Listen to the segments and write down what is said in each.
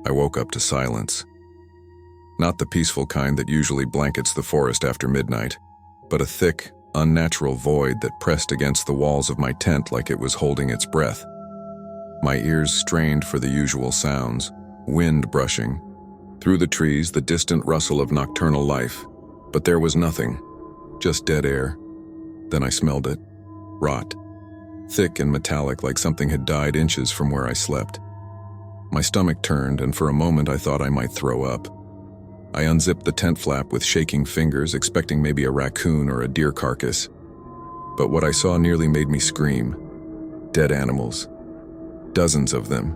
I woke up to silence. Not the peaceful kind that usually blankets the forest after midnight, but a thick, unnatural void that pressed against the walls of my tent like it was holding its breath. My ears strained for the usual sounds, wind brushing. Through the trees, the distant rustle of nocturnal life. But there was nothing, just dead air. Then I smelled it. Rot. Thick and metallic like something had died inches from where I slept. My stomach turned, and for a moment I thought I might throw up. I unzipped the tent flap with shaking fingers, expecting maybe a raccoon or a deer carcass. But what I saw nearly made me scream. Dead animals. Dozens of them,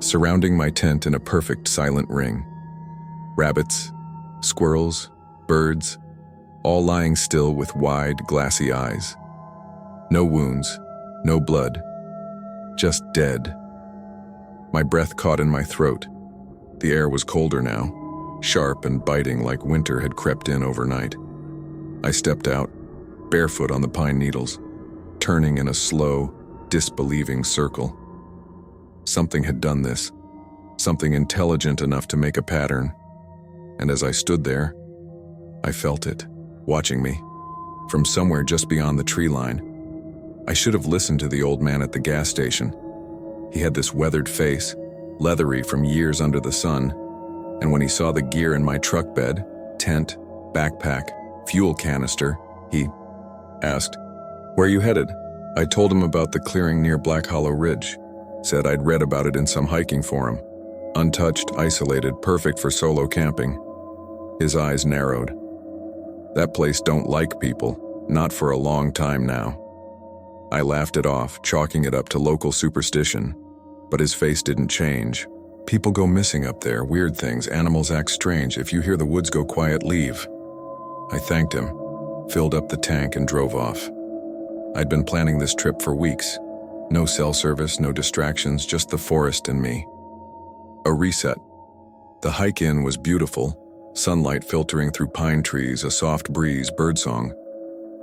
surrounding my tent in a perfect silent ring. Rabbits, squirrels, birds, all lying still with wide, glassy eyes. No wounds, no blood, just dead. My breath caught in my throat. The air was colder now, sharp and biting like winter had crept in overnight. I stepped out, barefoot on the pine needles, turning in a slow, disbelieving circle. Something had done this, something intelligent enough to make a pattern. And as I stood there, I felt it, watching me, from somewhere just beyond the tree line. I should have listened to the old man at the gas station. He had this weathered face, leathery from years under the sun, and when he saw the gear in my truck bed, tent, backpack, fuel canister, he asked, "Where are you headed?" I told him about the clearing near Black Hollow Ridge. Said I'd read about it in some hiking forum. Untouched, isolated, perfect for solo camping. His eyes narrowed. That place don't like people, not for a long time now. I laughed it off, chalking it up to local superstition. But his face didn't change. People go missing up there, weird things, animals act strange. If you hear the woods go quiet, leave. I thanked him, filled up the tank and drove off. I'd been planning this trip for weeks. No cell service, no distractions, just the forest and me. A reset. The hike in was beautiful, sunlight filtering through pine trees, a soft breeze, birdsong.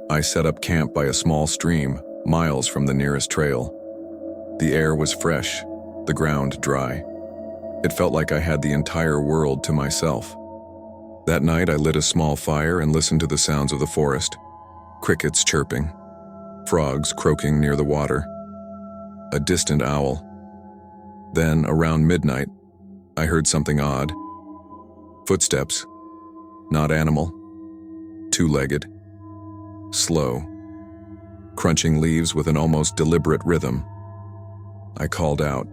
I set up camp by a small stream, miles from the nearest trail. The air was fresh, the ground dry. It felt like I had the entire world to myself. That night I lit a small fire and listened to the sounds of the forest. Crickets chirping, frogs croaking near the water. A distant owl. Then, around midnight, I heard something odd. Footsteps. Not animal. Two-legged. Slow. Crunching leaves with an almost deliberate rhythm. I called out.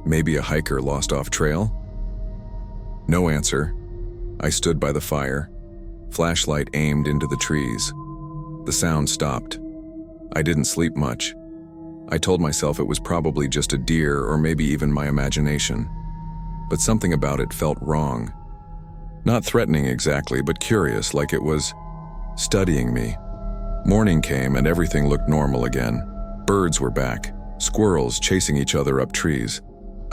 Maybe a hiker lost off trail? No answer. I stood by the fire, flashlight aimed into the trees. The sound stopped. I didn't sleep much. I told myself it was probably just a deer or maybe even my imagination. But something about it felt wrong. Not threatening exactly, but curious, like it was studying me. Morning came and everything looked normal again. Birds were back, squirrels chasing each other up trees.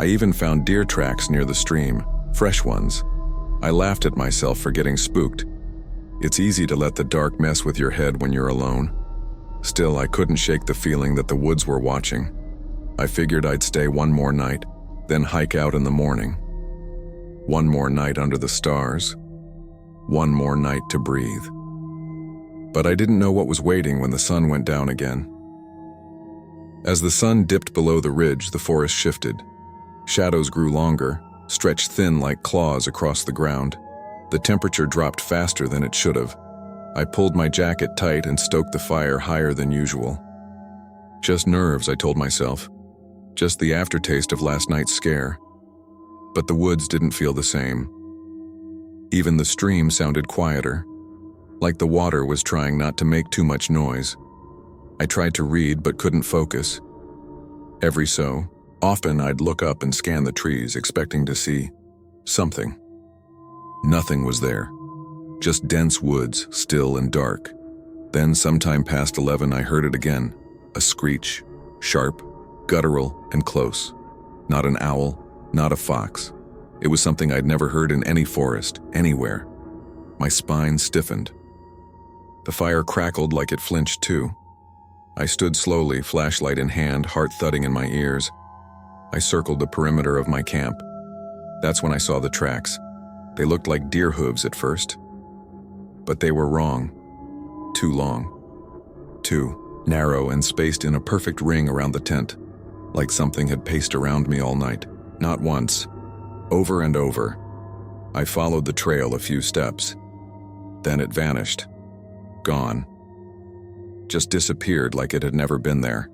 I even found deer tracks near the stream, fresh ones. I laughed at myself for getting spooked. It's easy to let the dark mess with your head when you're alone. Still, I couldn't shake the feeling that the woods were watching. I figured I'd stay one more night, then hike out in the morning. One more night under the stars. One more night to breathe. But I didn't know what was waiting when the sun went down again. As the sun dipped below the ridge, the forest shifted. Shadows grew longer, stretched thin like claws across the ground. The temperature dropped faster than it should have. I pulled my jacket tight and stoked the fire higher than usual. Just nerves, I told myself. Just the aftertaste of last night's scare. But the woods didn't feel the same. Even the stream sounded quieter, like the water was trying not to make too much noise. I tried to read but couldn't focus. Every so often I'd look up and scan the trees, expecting to see something. Nothing was there. Just dense woods, still and dark. Then, sometime past 11, I heard it again. A screech, sharp, guttural, and close. Not an owl, not a fox. It was something I'd never heard in any forest, anywhere. My spine stiffened. The fire crackled like it flinched too. I stood slowly, flashlight in hand, heart thudding in my ears. I circled the perimeter of my camp. That's when I saw the tracks. They looked like deer hooves at first, but they were wrong. Too long. Too narrow and spaced in a perfect ring around the tent, like something had paced around me all night. Not once. Over and over. I followed the trail a few steps. Then it vanished. Gone. Just disappeared like it had never been there.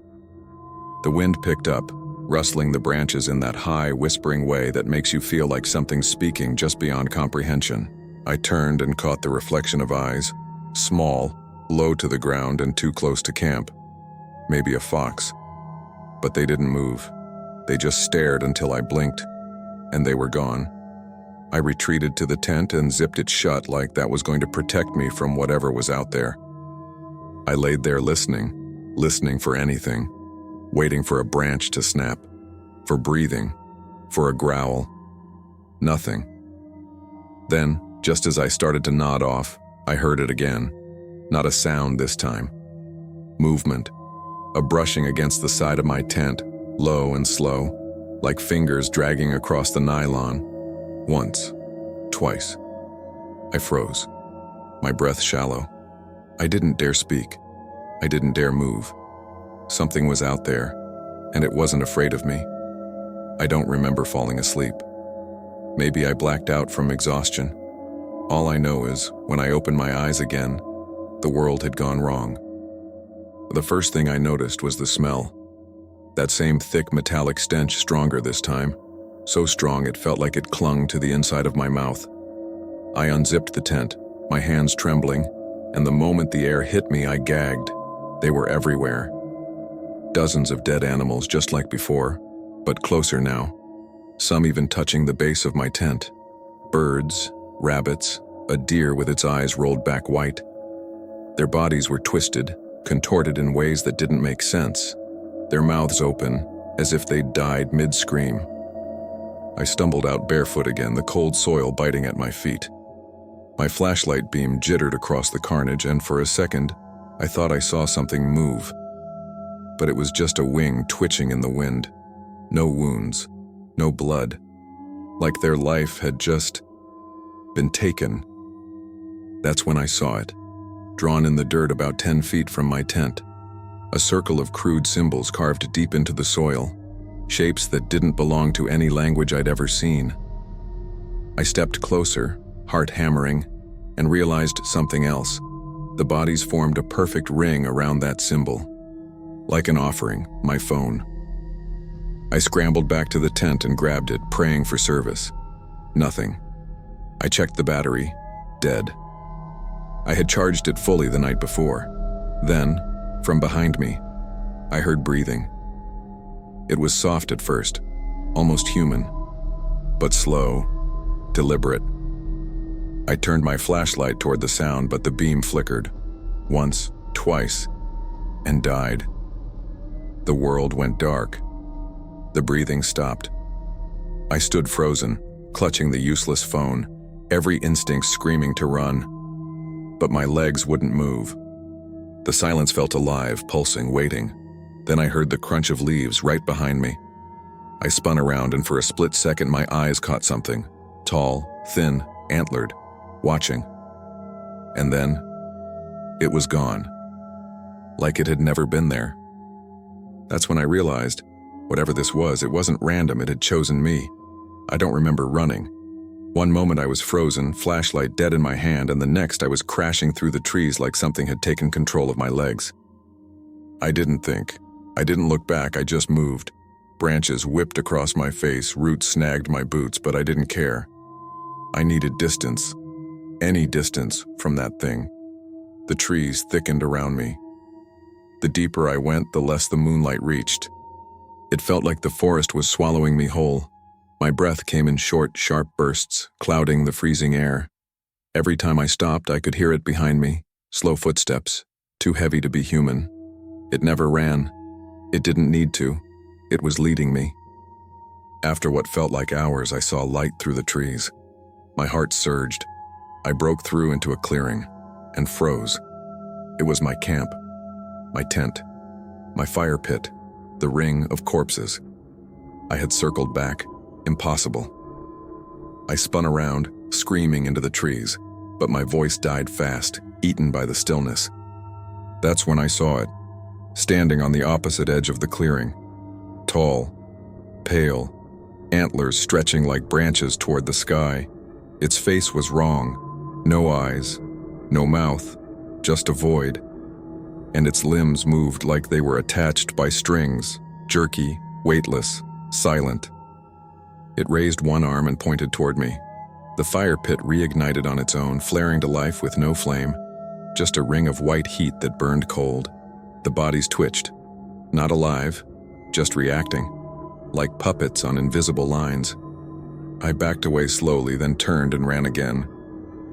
The wind picked up, rustling the branches in that high, whispering way that makes you feel like something's speaking just beyond comprehension. I turned and caught the reflection of eyes, small, low to the ground and too close to camp. Maybe a fox. But they didn't move. They just stared until I blinked, and they were gone. I retreated to the tent and zipped it shut like that was going to protect me from whatever was out there. I laid there listening for anything, waiting for a branch to snap, for breathing, for a growl. Nothing. Then, just as I started to nod off, I heard it again. Not a sound this time. Movement. A brushing against the side of my tent, low and slow, like fingers dragging across the nylon. Once. Twice. I froze. My breath shallow. I didn't dare speak. I didn't dare move. Something was out there, and it wasn't afraid of me. I don't remember falling asleep. Maybe I blacked out from exhaustion. All I know is, when I opened my eyes again, the world had gone wrong. The first thing I noticed was the smell. That same thick metallic stench, stronger this time. So strong it felt like it clung to the inside of my mouth. I unzipped the tent, my hands trembling, and the moment the air hit me, I gagged. They were everywhere. Dozens of dead animals just like before, but closer now. Some even touching the base of my tent. Birds, rabbits, a deer with its eyes rolled back white. Their bodies were twisted, contorted in ways that didn't make sense, their mouths open, as if they'd died mid-scream. I stumbled out barefoot again, the cold soil biting at my feet. My flashlight beam jittered across the carnage, and for a second, I thought I saw something move. But it was just a wing twitching in the wind. No wounds, no blood. Like their life had just been taken. That's when I saw it, drawn in the dirt about 10 feet from my tent. A circle of crude symbols carved deep into the soil, shapes that didn't belong to any language I'd ever seen. I stepped closer, heart hammering, and realized something else. The bodies formed a perfect ring around that symbol. Like an offering, my phone. I scrambled back to the tent and grabbed it, praying for service. Nothing. I checked the battery. Dead. I had charged it fully the night before. Then, from behind me, I heard breathing. It was soft at first, almost human, but slow, deliberate. I turned my flashlight toward the sound, but the beam flickered. Once, twice, and died. The world went dark. The breathing stopped. I stood frozen, clutching the useless phone, every instinct screaming to run. But my legs wouldn't move. The silence felt alive, pulsing, waiting. Then I heard the crunch of leaves right behind me. I spun around, and for a split second my eyes caught something. Tall, thin, antlered, watching. And then, it was gone. Like it had never been there. That's when I realized, whatever this was, it wasn't random, it had chosen me. I don't remember running. One moment I was frozen, flashlight dead in my hand, and the next I was crashing through the trees like something had taken control of my legs. I didn't think. I didn't look back, I just moved. Branches whipped across my face, roots snagged my boots, but I didn't care. I needed distance. Any distance from that thing. The trees thickened around me. The deeper I went, the less the moonlight reached. It felt like the forest was swallowing me whole. My breath came in short, sharp bursts, clouding the freezing air. Every time I stopped, I could hear it behind me, slow footsteps, too heavy to be human. It never ran. It didn't need to. It was leading me. After what felt like hours, I saw light through the trees. My heart surged. I broke through into a clearing and froze. It was my camp, my tent, my fire pit, the ring of corpses. I had circled back. Impossible. I spun around, screaming into the trees, but my voice died fast, eaten by the stillness. That's when I saw it, standing on the opposite edge of the clearing. Tall, pale, antlers stretching like branches toward the sky. Its face was wrong. No eyes, no mouth, just a void. And its limbs moved like they were attached by strings, jerky, weightless, silent. It raised one arm and pointed toward me. The fire pit reignited on its own, flaring to life with no flame, just a ring of white heat that burned cold. The bodies twitched, not alive, just reacting, like puppets on invisible lines. I backed away slowly, then turned and ran again.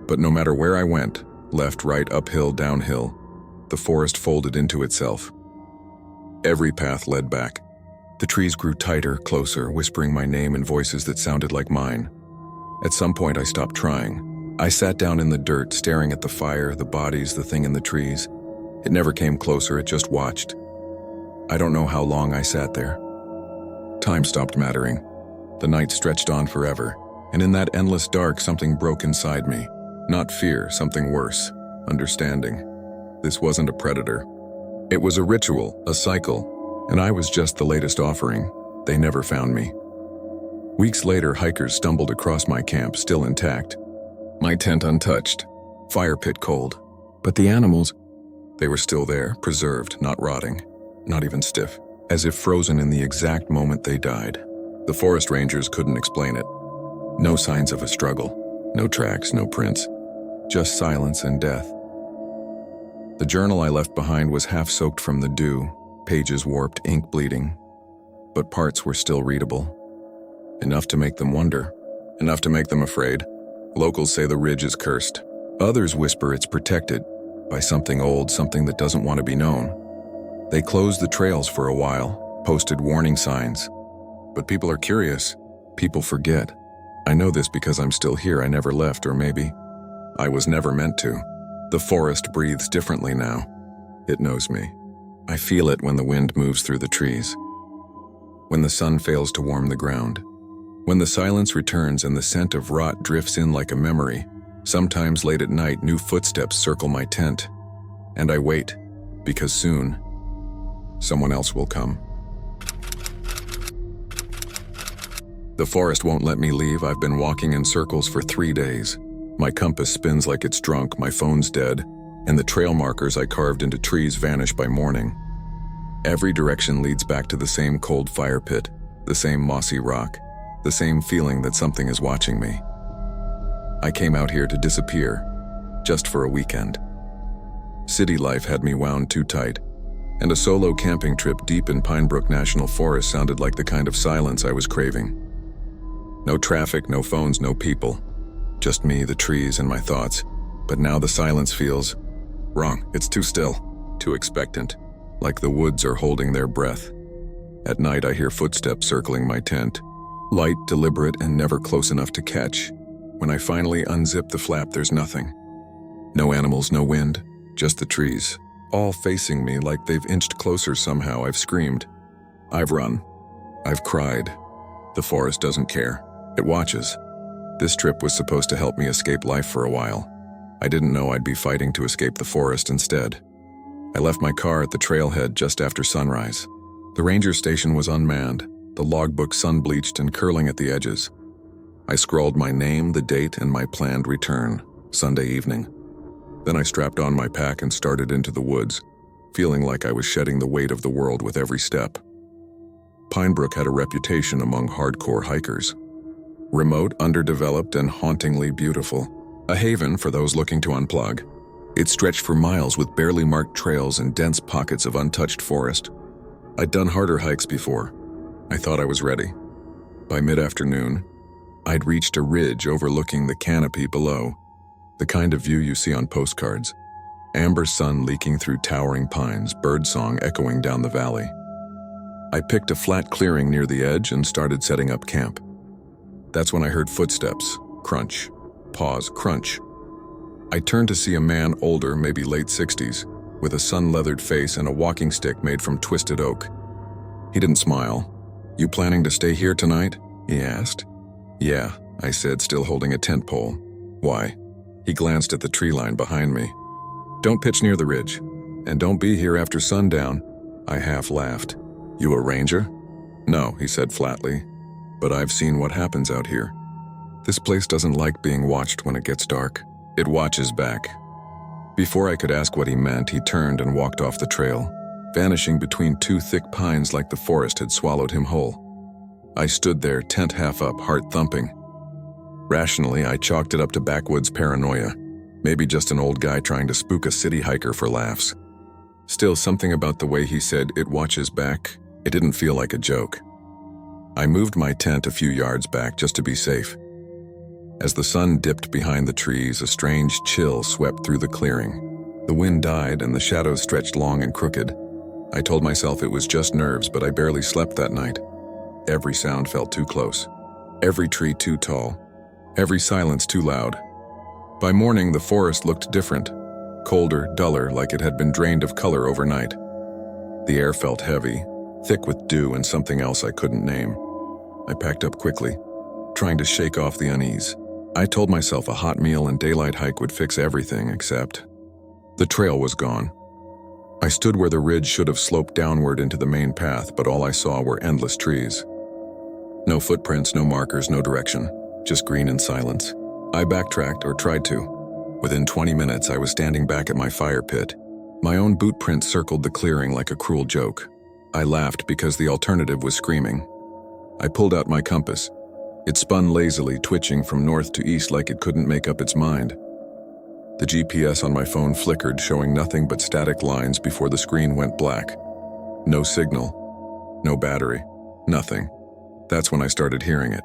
But no matter where I went, left, right, uphill, downhill, the forest folded into itself. Every path led back. The trees grew tighter, closer, whispering my name in voices that sounded like mine. At some point, I stopped trying. I sat down in the dirt, staring at the fire, the bodies, the thing in the trees. It never came closer, it just watched. I don't know how long I sat there. Time stopped mattering. The night stretched on forever, and in that endless dark, something broke inside me. Not fear, something worse. Understanding. This wasn't a predator. It was a ritual, a cycle, and I was just the latest offering. They never found me. Weeks later, hikers stumbled across my camp, still intact. My tent untouched, fire pit cold. But the animals, they were still there, preserved, not rotting, not even stiff, as if frozen in the exact moment they died. The forest rangers couldn't explain it. No signs of a struggle, no tracks, no prints, just silence and death. The journal I left behind was half soaked from the dew, pages warped, ink bleeding, but parts were still readable. Enough to make them wonder, enough to make them afraid. Locals say the ridge is cursed. Others whisper it's protected by something old, something that doesn't want to be known. They closed the trails for a while, posted warning signs. But people are curious. People forget. I know this because I'm still here. I never left, or maybe I was never meant to. The forest breathes differently now. It knows me. I feel it when the wind moves through the trees, when the sun fails to warm the ground, when the silence returns and the scent of rot drifts in like a memory. Sometimes late at night, new footsteps circle my tent, and I wait, because soon, someone else will come. The forest won't let me leave. I've been walking in circles for 3 days. My compass spins like it's drunk, my phone's dead, and the trail markers I carved into trees vanish by morning. Every direction leads back to the same cold fire pit, the same mossy rock, the same feeling that something is watching me. I came out here to disappear, just for a weekend. City life had me wound too tight, and a solo camping trip deep in Pine Brook National Forest sounded like the kind of silence I was craving. No traffic, no phones, no people. Just me, the trees, and my thoughts. But now the silence feels wrong. It's too still, too expectant, like the woods are holding their breath. At night, I hear footsteps circling my tent, light, deliberate, and never close enough to catch. When I finally unzip the flap, there's nothing. No animals, no wind, just the trees, all facing me like they've inched closer somehow. I've screamed. I've run. I've cried. The forest doesn't care. It watches. This trip was supposed to help me escape life for a while. I didn't know I'd be fighting to escape the forest instead. I left my car at the trailhead just after sunrise. The ranger station was unmanned, the logbook sun-bleached and curling at the edges. I scrawled my name, the date, and my planned return, Sunday evening. Then I strapped on my pack and started into the woods, feeling like I was shedding the weight of the world with every step. Pine Brook had a reputation among hardcore hikers. Remote, underdeveloped, and hauntingly beautiful. A haven for those looking to unplug. It stretched for miles with barely marked trails and dense pockets of untouched forest. I'd done harder hikes before. I thought I was ready. By mid-afternoon, I'd reached a ridge overlooking the canopy below, the kind of view you see on postcards. Amber sun leaking through towering pines, birdsong echoing down the valley. I picked a flat clearing near the edge and started setting up camp. That's when I heard footsteps, crunch, pause, crunch. I turned to see a man older, maybe late 60s, with a sun-leathered face and a walking stick made from twisted oak. He didn't smile. "You planning to stay here tonight?" he asked. "Yeah," I said, still holding a tent pole. Why? He glanced at the tree line behind me. Don't pitch near the ridge, and don't be here after sundown. I half laughed. You a ranger? No, he said flatly, but I've seen what happens out here. This place doesn't like being watched when it gets dark. It watches back. Before I could ask what he meant, he turned and walked off the trail, vanishing between two thick pines like the forest had swallowed him whole. I stood there, tent half up, heart thumping. Rationally, I chalked it up to backwoods paranoia, maybe just an old guy trying to spook a city hiker for laughs. Still, something about the way he said, "It watches back," it didn't feel like a joke. I moved my tent a few yards back just to be safe. As the sun dipped behind the trees, a strange chill swept through the clearing. The wind died and the shadows stretched long and crooked. I told myself it was just nerves, but I barely slept that night. Every sound felt too close. Every tree too tall. Every silence too loud. By morning, the forest looked different. Colder, duller, like it had been drained of color overnight. The air felt heavy, thick with dew and something else I couldn't name. I packed up quickly, trying to shake off the unease. I told myself a hot meal and daylight hike would fix everything, except the trail was gone. I stood where the ridge should have sloped downward into the main path, but all I saw were endless trees. No footprints, no markers, no direction, just green and silence. I backtracked, or tried to. Within 20 minutes, I was standing back at my fire pit. My own boot print circled the clearing like a cruel joke. I laughed because the alternative was screaming. I pulled out my compass. It spun lazily, twitching from north to east like it couldn't make up its mind. The GPS on my phone flickered, showing nothing but static lines before the screen went black. No signal, no battery, nothing. That's when I started hearing it,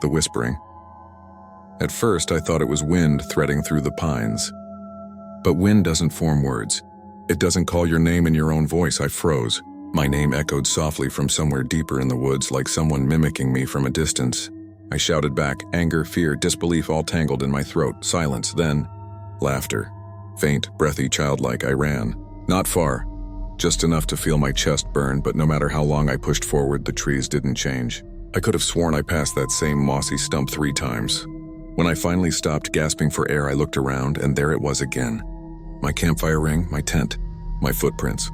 the whispering. At first, I thought it was wind threading through the pines. But wind doesn't form words. It doesn't call your name in your own voice. I froze. My name echoed softly from somewhere deeper in the woods, like someone mimicking me from a distance. I shouted back, anger, fear, disbelief all tangled in my throat. Silence, then laughter. Faint, breathy, childlike, I ran. Not far, just enough to feel my chest burn, but no matter how long I pushed forward, the trees didn't change. I could have sworn I passed that same mossy stump 3 times. When I finally stopped, gasping for air, I looked around, and there it was again. My campfire ring, my tent, my footprints.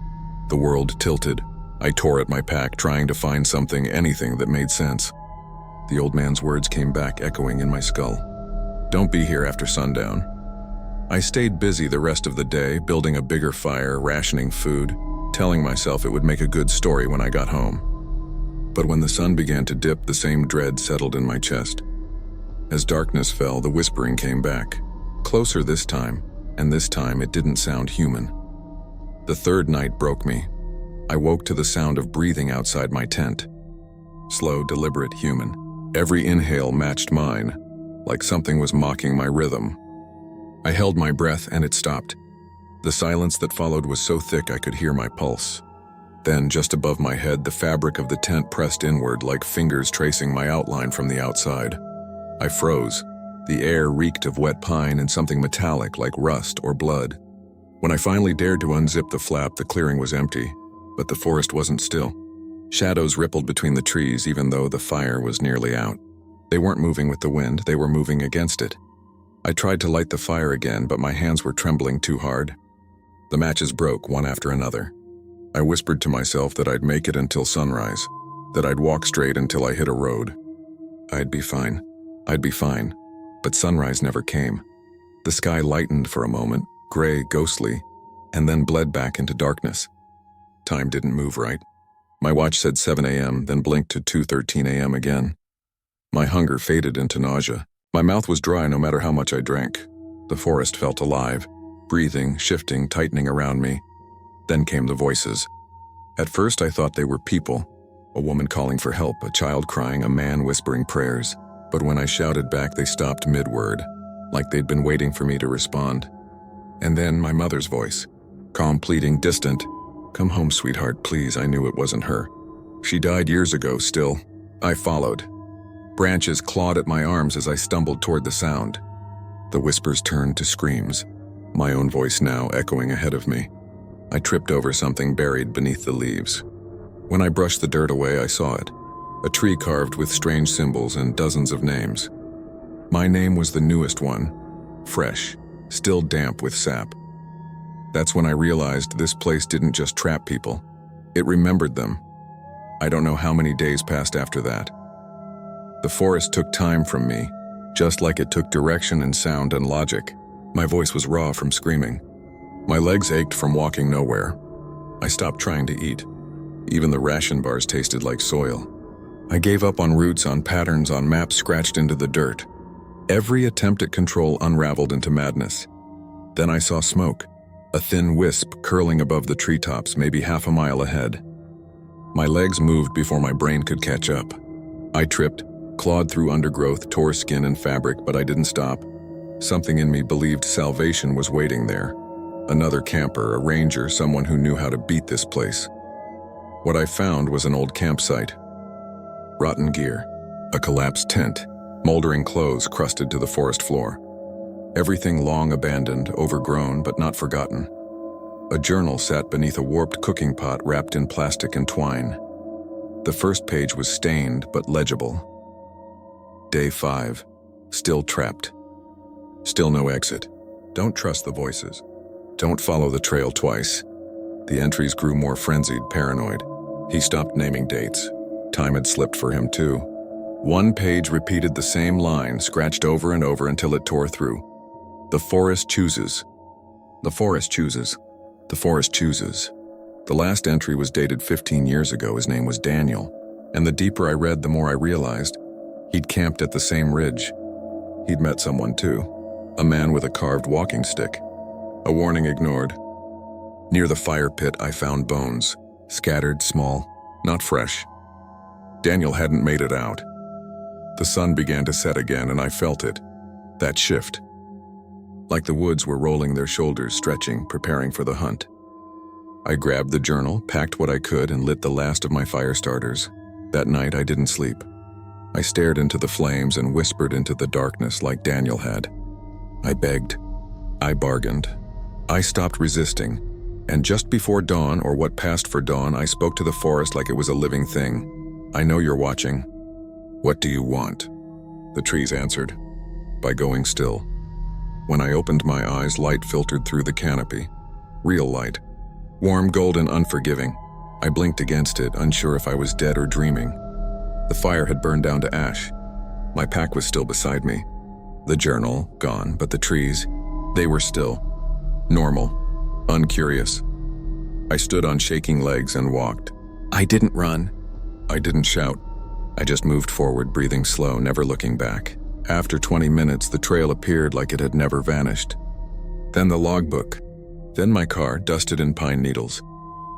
The world tilted. I tore at my pack, trying to find something, anything that made sense. The old man's words came back, echoing in my skull. Don't be here after sundown. I stayed busy the rest of the day, building a bigger fire, rationing food, telling myself it would make a good story when I got home. But when the sun began to dip, the same dread settled in my chest. As darkness fell, the whispering came back. Closer this time, and this time it didn't sound human. The third night broke me. I woke to the sound of breathing outside my tent. Slow, deliberate, human. Every inhale matched mine, like something was mocking my rhythm. I held my breath and it stopped. The silence that followed was so thick I could hear my pulse. Then, just above my head, the fabric of the tent pressed inward like fingers tracing my outline from the outside. I froze. The air reeked of wet pine and something metallic like rust or blood. When I finally dared to unzip the flap, the clearing was empty, but the forest wasn't still. Shadows rippled between the trees even though the fire was nearly out. They weren't moving with the wind, they were moving against it. I tried to light the fire again, but my hands were trembling too hard. The matches broke one after another. I whispered to myself that I'd make it until sunrise, that I'd walk straight until I hit a road. I'd be fine. I'd be fine. But sunrise never came. The sky lightened for a moment, gray, ghostly, and then bled back into darkness. Time didn't move right. My watch said 7 a.m., then blinked to 2:13 a.m. again. My hunger faded into nausea. My mouth was dry no matter how much I drank. The forest felt alive, breathing, shifting, tightening around me. Then came the voices. At first I thought they were people. A woman calling for help, a child crying, a man whispering prayers. But when I shouted back, they stopped mid-word, like they'd been waiting for me to respond. And then my mother's voice, calm, pleading, distant. Come home, sweetheart, please. I knew it wasn't her. She died years ago, still. I followed. Branches clawed at my arms as I stumbled toward the sound. The whispers turned to screams, my own voice now echoing ahead of me. I tripped over something buried beneath the leaves. When I brushed the dirt away, I saw it. A tree carved with strange symbols and dozens of names. My name was the newest one, fresh, still damp with sap. That's when I realized this place didn't just trap people, it remembered them. I don't know how many days passed after that. The forest took time from me, just like it took direction and sound and logic. My voice was raw from screaming. My legs ached from walking nowhere. I stopped trying to eat. Even the ration bars tasted like soil. I gave up on routes, on patterns, on maps scratched into the dirt. Every attempt at control unraveled into madness. Then I saw smoke, a thin wisp curling above the treetops, maybe half a mile ahead. My legs moved before my brain could catch up. I tripped, clawed through undergrowth, tore skin and fabric, but I didn't stop. Something in me believed salvation was waiting there. Another camper, a ranger, someone who knew how to beat this place. What I found was an old campsite. Rotten gear, a collapsed tent, moldering clothes crusted to the forest floor. Everything long abandoned, overgrown, but not forgotten. A journal sat beneath a warped cooking pot wrapped in plastic and twine. The first page was stained but legible. Day 5. Still trapped. Still no exit. Don't trust the voices. Don't follow the trail twice. The entries grew more frenzied, paranoid. He stopped naming dates. Time had slipped for him too. One page repeated the same line, scratched over and over until it tore through. The forest chooses. The forest chooses. The forest chooses. The last entry was dated 15 years ago. His name was Daniel. And the deeper I read, the more I realized he'd camped at the same ridge. He'd met someone too. A man with a carved walking stick. A warning ignored. Near the fire pit, I found bones. Scattered, small, not fresh. Daniel hadn't made it out. The sun began to set again, and I felt it. That shift. Like the woods were rolling their shoulders, stretching, preparing for the hunt. I grabbed the journal, packed what I could, and lit the last of my fire starters. That night, I didn't sleep. I stared into the flames and whispered into the darkness like Daniel had. I begged. I bargained. I stopped resisting. And just before dawn, or what passed for dawn, I spoke to the forest like it was a living thing. I know you're watching. What do you want? The trees answered, by going still. When I opened my eyes, light filtered through the canopy. Real light. Warm, golden, unforgiving. I blinked against it, unsure if I was dead or dreaming. The fire had burned down to ash. My pack was still beside me. The journal, gone, but the trees, they were still. Normal. Uncurious. I stood on shaking legs and walked. I didn't run. I didn't shout. I just moved forward, breathing slow, never looking back. After 20 minutes, the trail appeared like it had never vanished. Then the logbook. Then my car, dusted in pine needles.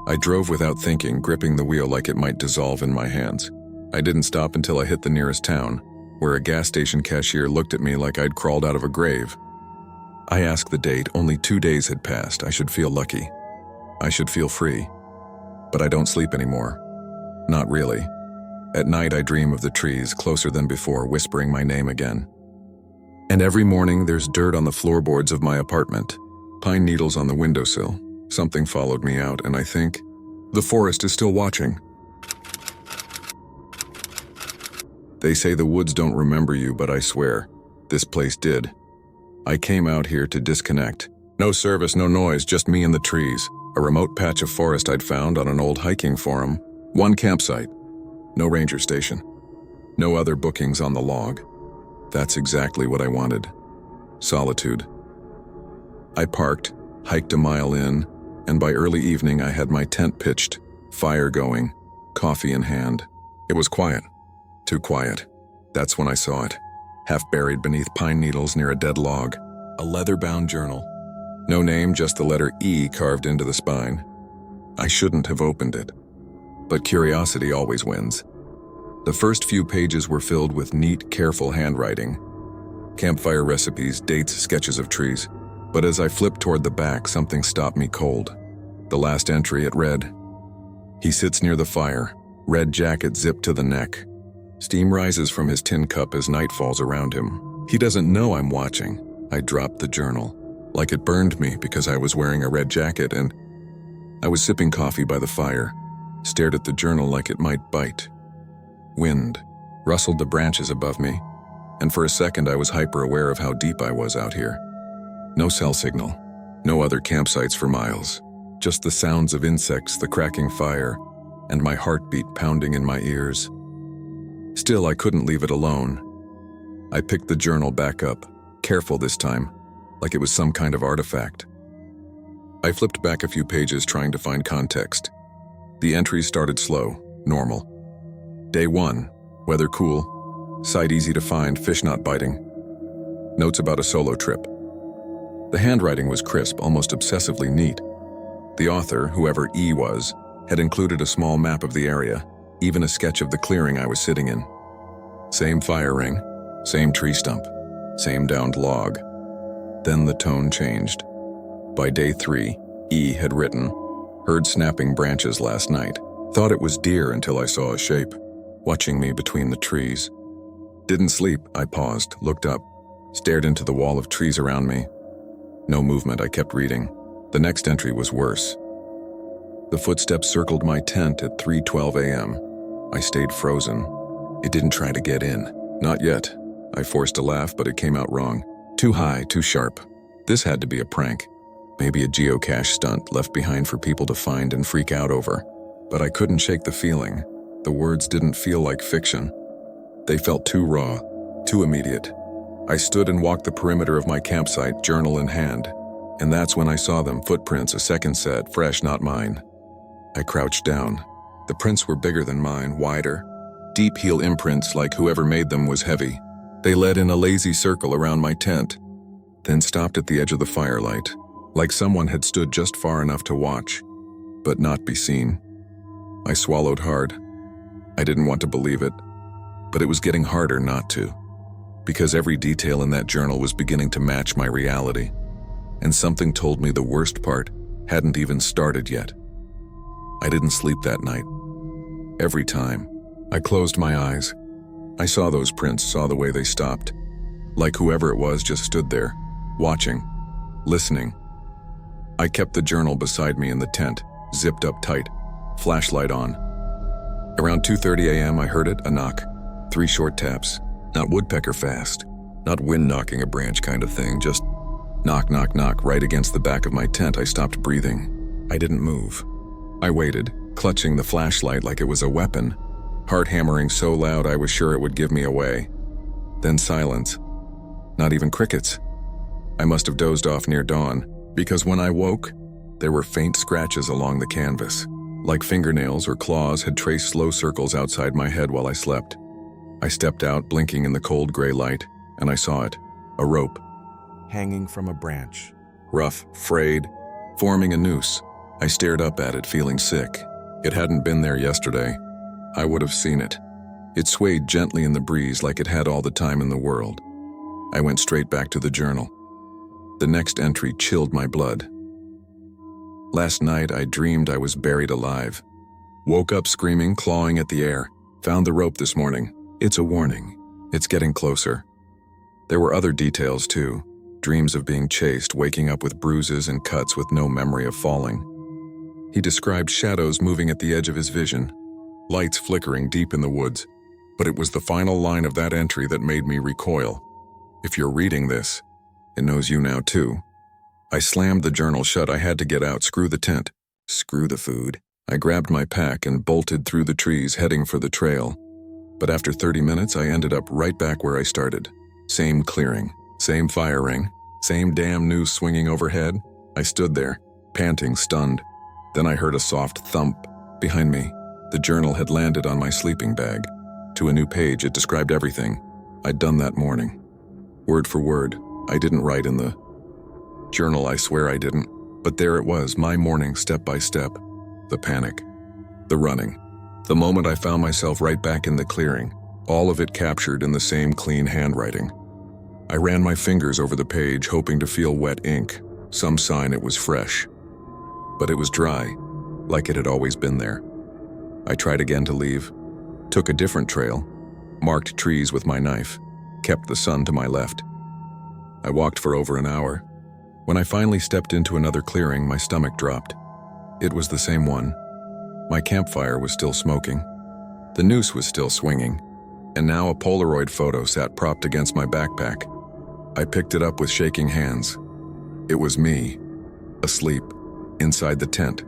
I drove without thinking, gripping the wheel like it might dissolve in my hands. I didn't stop until I hit the nearest town, where a gas station cashier looked at me like I'd crawled out of a grave. I asked the date. Only 2 days had passed. I should feel lucky. I should feel free. But I don't sleep anymore. Not really. At night I dream of the trees, closer than before, whispering my name again. And every morning there's dirt on the floorboards of my apartment. Pine needles on the windowsill. Something followed me out, and I think, the forest is still watching. They say the woods don't remember you, but I swear, this place did. I came out here to disconnect. No service, no noise, just me and the trees. A remote patch of forest I'd found on an old hiking forum. One campsite. No ranger station. No other bookings on the log. That's exactly what I wanted. Solitude. I parked, hiked a mile in, and by early evening I had my tent pitched, fire going, coffee in hand. It was quiet. Too quiet. That's when I saw it. Half buried beneath pine needles near a dead log. A leather-bound journal. No name, just the letter E carved into the spine. I shouldn't have opened it. But curiosity always wins. The first few pages were filled with neat, careful handwriting. Campfire recipes, dates, sketches of trees. But as I flipped toward the back, something stopped me cold. The last entry, it read, "He sits near the fire, red jacket zipped to the neck. Steam rises from his tin cup as night falls around him. He doesn't know I'm watching." I dropped the journal, like it burned me because I was wearing a red jacket, and I was sipping coffee by the fire, stared at the journal like it might bite. Wind rustled the branches above me. and for a second I was hyper-aware of how deep I was out here. No cell signal, no other campsites for miles, just the sounds of insects, the cracking fire, and my heartbeat pounding in my ears. Still, I couldn't leave it alone. I picked the journal back up, careful this time, like it was some kind of artifact. I flipped back a few pages trying to find context. The entries started slow, normal. Day 1, weather cool, site easy to find, fish not biting. Notes about a solo trip. The handwriting was crisp, almost obsessively neat. The author, whoever E was, had included a small map of the area, even a sketch of the clearing I was sitting in. Same fire ring, same tree stump, same downed log. Then the tone changed. By day 3, E had written, "Heard snapping branches last night. Thought it was deer until I saw a shape, watching me between the trees. Didn't sleep." I paused, looked up, stared into the wall of trees around me. No movement, I kept reading. The next entry was worse. "The footsteps circled my tent at 3:12 a.m. I stayed frozen. It didn't try to get in. Not yet." I forced a laugh, but it came out wrong. Too high, too sharp. This had to be a prank. Maybe a geocache stunt left behind for people to find and freak out over. But I couldn't shake the feeling. The words didn't feel like fiction. They felt too raw, too immediate. I stood and walked the perimeter of my campsite, journal in hand. And that's when I saw them, footprints, a second set, fresh, not mine. I crouched down. The prints were bigger than mine, wider. Deep heel imprints like whoever made them was heavy. They led in a lazy circle around my tent, then stopped at the edge of the firelight, like someone had stood just far enough to watch, but not be seen. I swallowed hard. I didn't want to believe it, but it was getting harder not to, because every detail in that journal was beginning to match my reality, and something told me the worst part hadn't even started yet. I didn't sleep that night. Every time I closed my eyes, I saw those prints, saw the way they stopped, like whoever it was just stood there, watching, listening. I kept the journal beside me in the tent, zipped up tight, flashlight on. Around 2:30 a.m. I heard it, a knock. 3 short taps, not woodpecker fast, not wind knocking a branch kind of thing, just knock, knock, knock, right against the back of my tent. I stopped breathing. I didn't move. I waited, clutching the flashlight like it was a weapon, heart hammering so loud I was sure it would give me away. Then silence. Not even crickets. I must have dozed off near dawn, because when I woke, there were faint scratches along the canvas, like fingernails or claws had traced slow circles outside my head while I slept. I stepped out, blinking in the cold gray light, and I saw it, a rope, hanging from a branch. Rough, frayed, forming a noose. I stared up at it, feeling sick. It hadn't been there yesterday. I would have seen it. It swayed gently in the breeze like it had all the time in the world. I went straight back to the journal. The next entry chilled my blood. Last night I dreamed I was buried alive. Woke up screaming, clawing at the air. Found the rope this morning. It's a warning. It's getting closer. There were other details too. Dreams of being chased, waking up with bruises and cuts with no memory of falling. He described shadows moving at the edge of his vision, lights flickering deep in the woods. But it was the final line of that entry that made me recoil. If you're reading this, it knows you now too. I slammed the journal shut. I had to get out, screw the tent, screw the food. I grabbed my pack and bolted through the trees, heading for the trail. But after 30 minutes, I ended up right back where I started. Same clearing, same fire ring, same damn noose swinging overhead. I stood there, panting, stunned. Then I heard a soft thump behind me. The journal had landed on my sleeping bag. To a new page, it described everything I'd done that morning. Word for word. I didn't write in the journal, I swear I didn't. But there it was, my morning, step by step. The panic. The running. The moment I found myself right back in the clearing. All of it captured in the same clean handwriting. I ran my fingers over the page, hoping to feel wet ink, some sign it was fresh. But it was dry, like it had always been there. I tried again to leave, took a different trail, marked trees with my knife, kept the sun to my left. I walked for over an hour. When I finally stepped into another clearing, my stomach dropped. It was the same one. My campfire was still smoking. The noose was still swinging. and now a Polaroid photo sat propped against my backpack. I picked it up with shaking hands. It was me, asleep, inside the tent.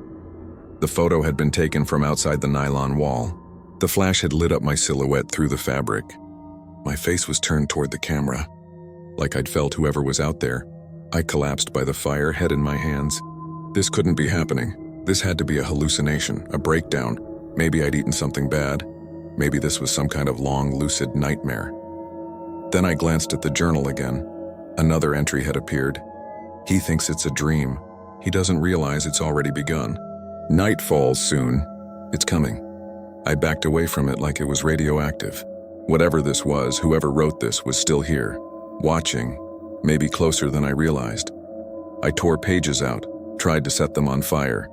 The photo had been taken from outside the nylon wall. The flash had lit up my silhouette through the fabric. My face was turned toward the camera, like I'd felt whoever was out there. I collapsed by the fire, head in my hands. This couldn't be happening. This had to be a hallucination, a breakdown. Maybe I'd eaten something bad. Maybe this was some kind of long, lucid nightmare. Then I glanced at the journal again. Another entry had appeared. He thinks it's a dream. He doesn't realize it's already begun. Night falls soon. It's coming. I backed away from it like it was radioactive. Whatever this was, whoever wrote this was still here, watching, maybe closer than I realized. I tore pages out, tried to set them on fire.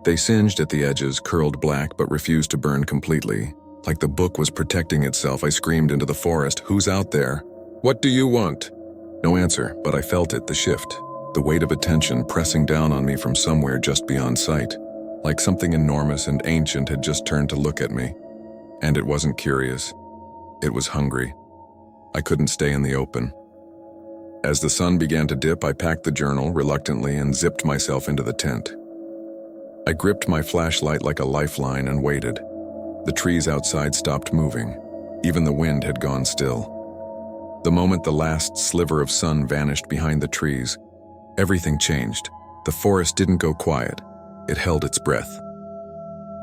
They singed at the edges, curled black, but refused to burn completely. Like the book was protecting itself, I screamed into the forest, "Who's out there? What do you want?" No answer, but I felt it, the shift, the weight of attention pressing down on me from somewhere just beyond sight. Like something enormous and ancient had just turned to look at me. And it wasn't curious. It was hungry. I couldn't stay in the open. As the sun began to dip, I packed the journal reluctantly and zipped myself into the tent. I gripped my flashlight like a lifeline and waited. The trees outside stopped moving. Even the wind had gone still. The moment the last sliver of sun vanished behind the trees, everything changed. The forest didn't go quiet. It held its breath.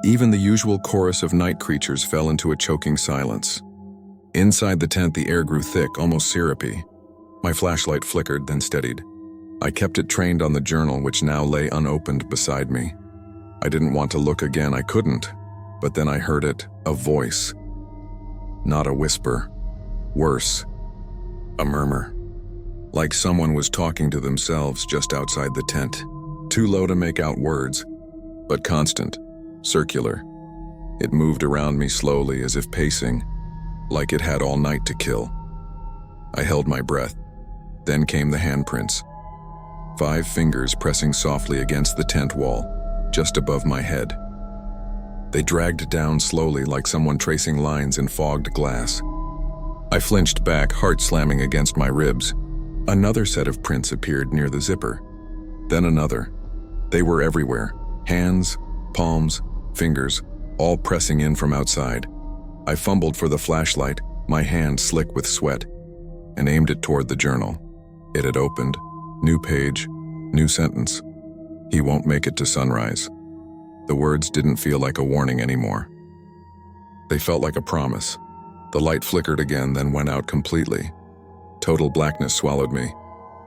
Even the usual chorus of night creatures fell into a choking silence. Inside the tent, the air grew thick, almost syrupy. My flashlight flickered, then steadied. I kept it trained on the journal, which now lay unopened beside me. I didn't want to look again, I couldn't. But then I heard it, a voice. Not a whisper. Worse, a murmur. Like someone was talking to themselves just outside the tent. Too low to make out words, but constant, circular. It moved around me slowly, as if pacing, like it had all night to kill. I held my breath. Then came the handprints. 5 fingers pressing softly against the tent wall, just above my head. They dragged down slowly like someone tracing lines in fogged glass. I flinched back, heart slamming against my ribs. Another set of prints appeared near the zipper. Then another. They were everywhere. Hands, palms, fingers, all pressing in from outside. I fumbled for the flashlight, my hand slick with sweat, and aimed it toward the journal. It had opened. New page, new sentence. He won't make it to sunrise. The words didn't feel like a warning anymore. They felt like a promise. The light flickered again, then went out completely. Total blackness swallowed me.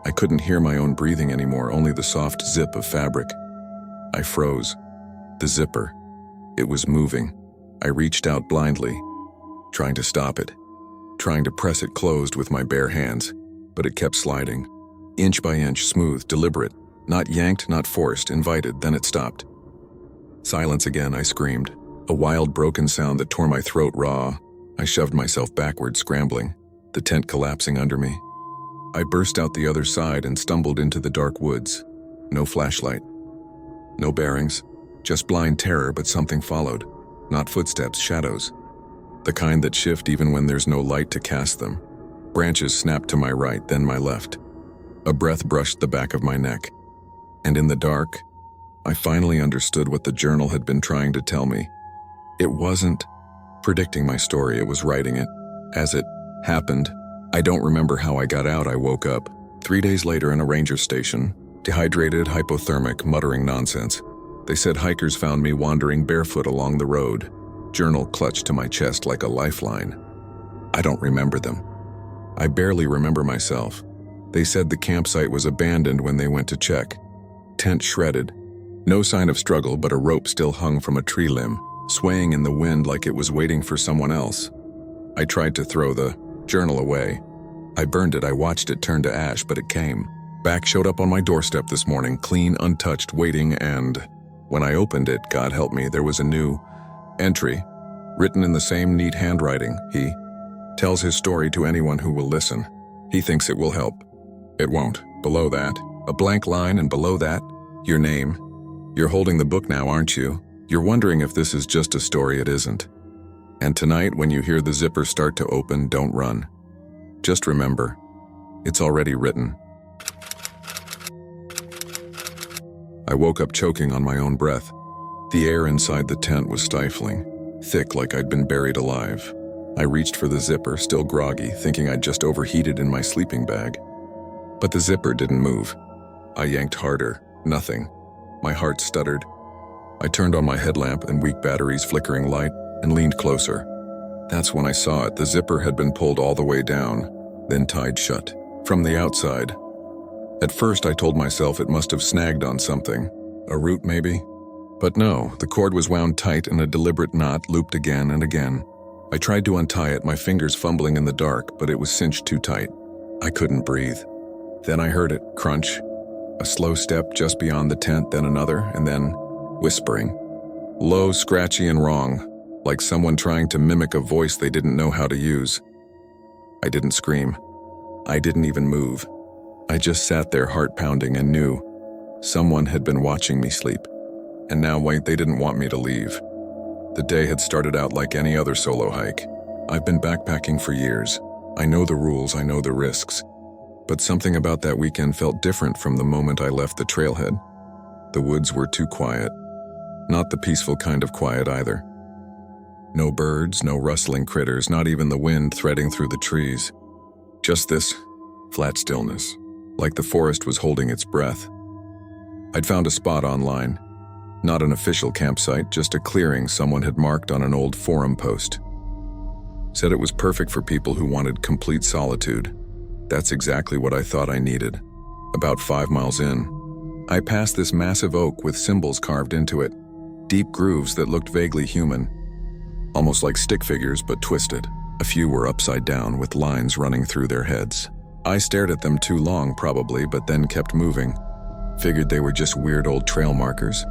I couldn't hear my own breathing anymore, only the soft zip of fabric. I froze. The zipper. It was moving. I reached out blindly, trying to stop it, trying to press it closed with my bare hands, but it kept sliding. Inch by inch, smooth, deliberate. Not yanked, not forced, invited, then it stopped. Silence again, I screamed. A wild, broken sound that tore my throat raw. I shoved myself backward, scrambling, the tent collapsing under me. I burst out the other side and stumbled into the dark woods. No flashlight. No bearings. Just blind terror, but something followed. Not footsteps, shadows. The kind that shift even when there's no light to cast them. Branches snapped to my right, then my left. A breath brushed the back of my neck. And in the dark, I finally understood what the journal had been trying to tell me. It wasn't predicting my story, it was writing it. As it happened, I don't remember how I got out. I woke up 3 days later in a ranger station, dehydrated, hypothermic, muttering nonsense. They said hikers found me wandering barefoot along the road, journal clutched to my chest like a lifeline. I don't remember them. I barely remember myself. They said the campsite was abandoned when they went to check. Tent shredded. No sign of struggle, but a rope still hung from a tree limb, swaying in the wind like it was waiting for someone else. I tried to throw the journal away. I burned it, I watched it turn to ash, but it came. Back showed up on my doorstep this morning, clean, untouched, waiting, and when I opened it, God help me, there was a new entry, written in the same neat handwriting. He tells his story to anyone who will listen. He thinks it will help. It won't. Below that, a blank line, and below that, your name. You're holding the book now, aren't you? You're wondering if this is just a story. It isn't. And tonight, when you hear the zipper start to open, don't run. Just remember, it's already written. I woke up choking on my own breath. The air inside the tent was stifling, thick like I'd been buried alive. I reached for the zipper, still groggy, thinking I'd just overheated in my sleeping bag. But the zipper didn't move. I yanked harder. Nothing. My heart stuttered. I turned on my headlamp and weak batteries flickering light and leaned closer. That's when I saw it. The zipper had been pulled all the way down, then tied shut. From the outside. At first I told myself it must have snagged on something. A root maybe? But no, the cord was wound tight in a deliberate knot, looped again and again. I tried to untie it, my fingers fumbling in the dark, but it was cinched too tight. I couldn't breathe. Then I heard it, crunch. A slow step just beyond the tent, then another, and then whispering. Low, scratchy, and wrong, like someone trying to mimic a voice they didn't know how to use. I didn't scream. I didn't even move. I just sat there, heart pounding, and knew someone had been watching me sleep. And now, wait, they didn't want me to leave. The day had started out like any other solo hike. I've been backpacking for years. I know the rules, I know the risks. But something about that weekend felt different from the moment I left the trailhead. The woods were too quiet. Not the peaceful kind of quiet either. No birds, no rustling critters, not even the wind threading through the trees. Just this flat stillness, like the forest was holding its breath. I'd found a spot online. Not an official campsite, just a clearing someone had marked on an old forum post. Said it was perfect for people who wanted complete solitude. That's exactly what I thought I needed. About 5 miles in, I passed this massive oak with symbols carved into it, deep grooves that looked vaguely human, almost like stick figures but twisted. A few were upside down with lines running through their heads. I stared at them too long probably, but then kept moving. Figured they were just weird old trail markers.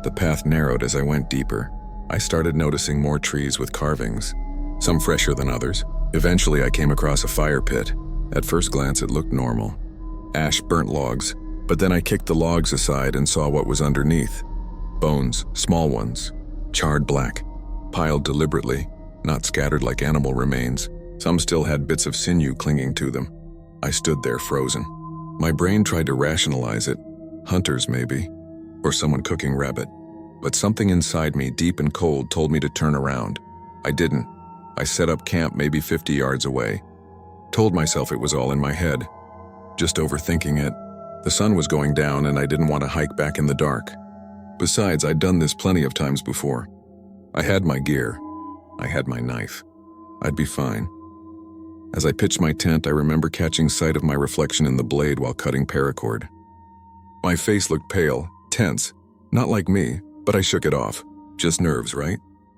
The path narrowed as I went deeper. I started noticing more trees with carvings, some fresher than others. Eventually I came across a fire pit. At first glance it looked normal. Ash burnt logs, but then I kicked the logs aside and saw what was underneath. Bones, small ones, charred black, piled deliberately, not scattered like animal remains. Some still had bits of sinew clinging to them. I stood there frozen. My brain tried to rationalize it. Hunters maybe, or someone cooking rabbit. But something inside me, deep and cold, told me to turn around. I didn't. I set up camp maybe 50 yards away. Told myself it was all in my head. Just overthinking it. The sun was going down and I didn't want to hike back in the dark. Besides, I'd done this plenty of times before. I had my gear. I had my knife. I'd be fine. As I pitched my tent, I remember catching sight of my reflection in the blade while cutting paracord. My face looked pale, tense, not like me, but I shook it off. Just nerves, right?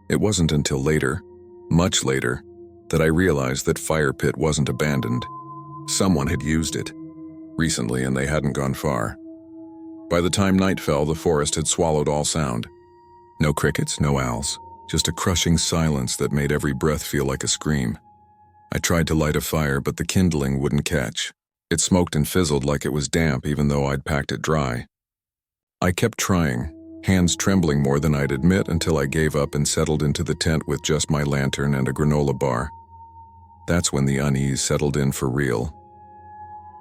It wasn't until later, much later, that I realized that fire pit wasn't abandoned. Someone had used it recently and they hadn't gone far. By the time night fell, the forest had swallowed all sound. No crickets, no owls, just a crushing silence that made every breath feel like a scream. I tried to light a fire, but the kindling wouldn't catch. It smoked and fizzled like it was damp even though I'd packed it dry. I kept trying, hands trembling more than I'd admit, until I gave up and settled into the tent with just my lantern and a granola bar. That's when the unease settled in for real.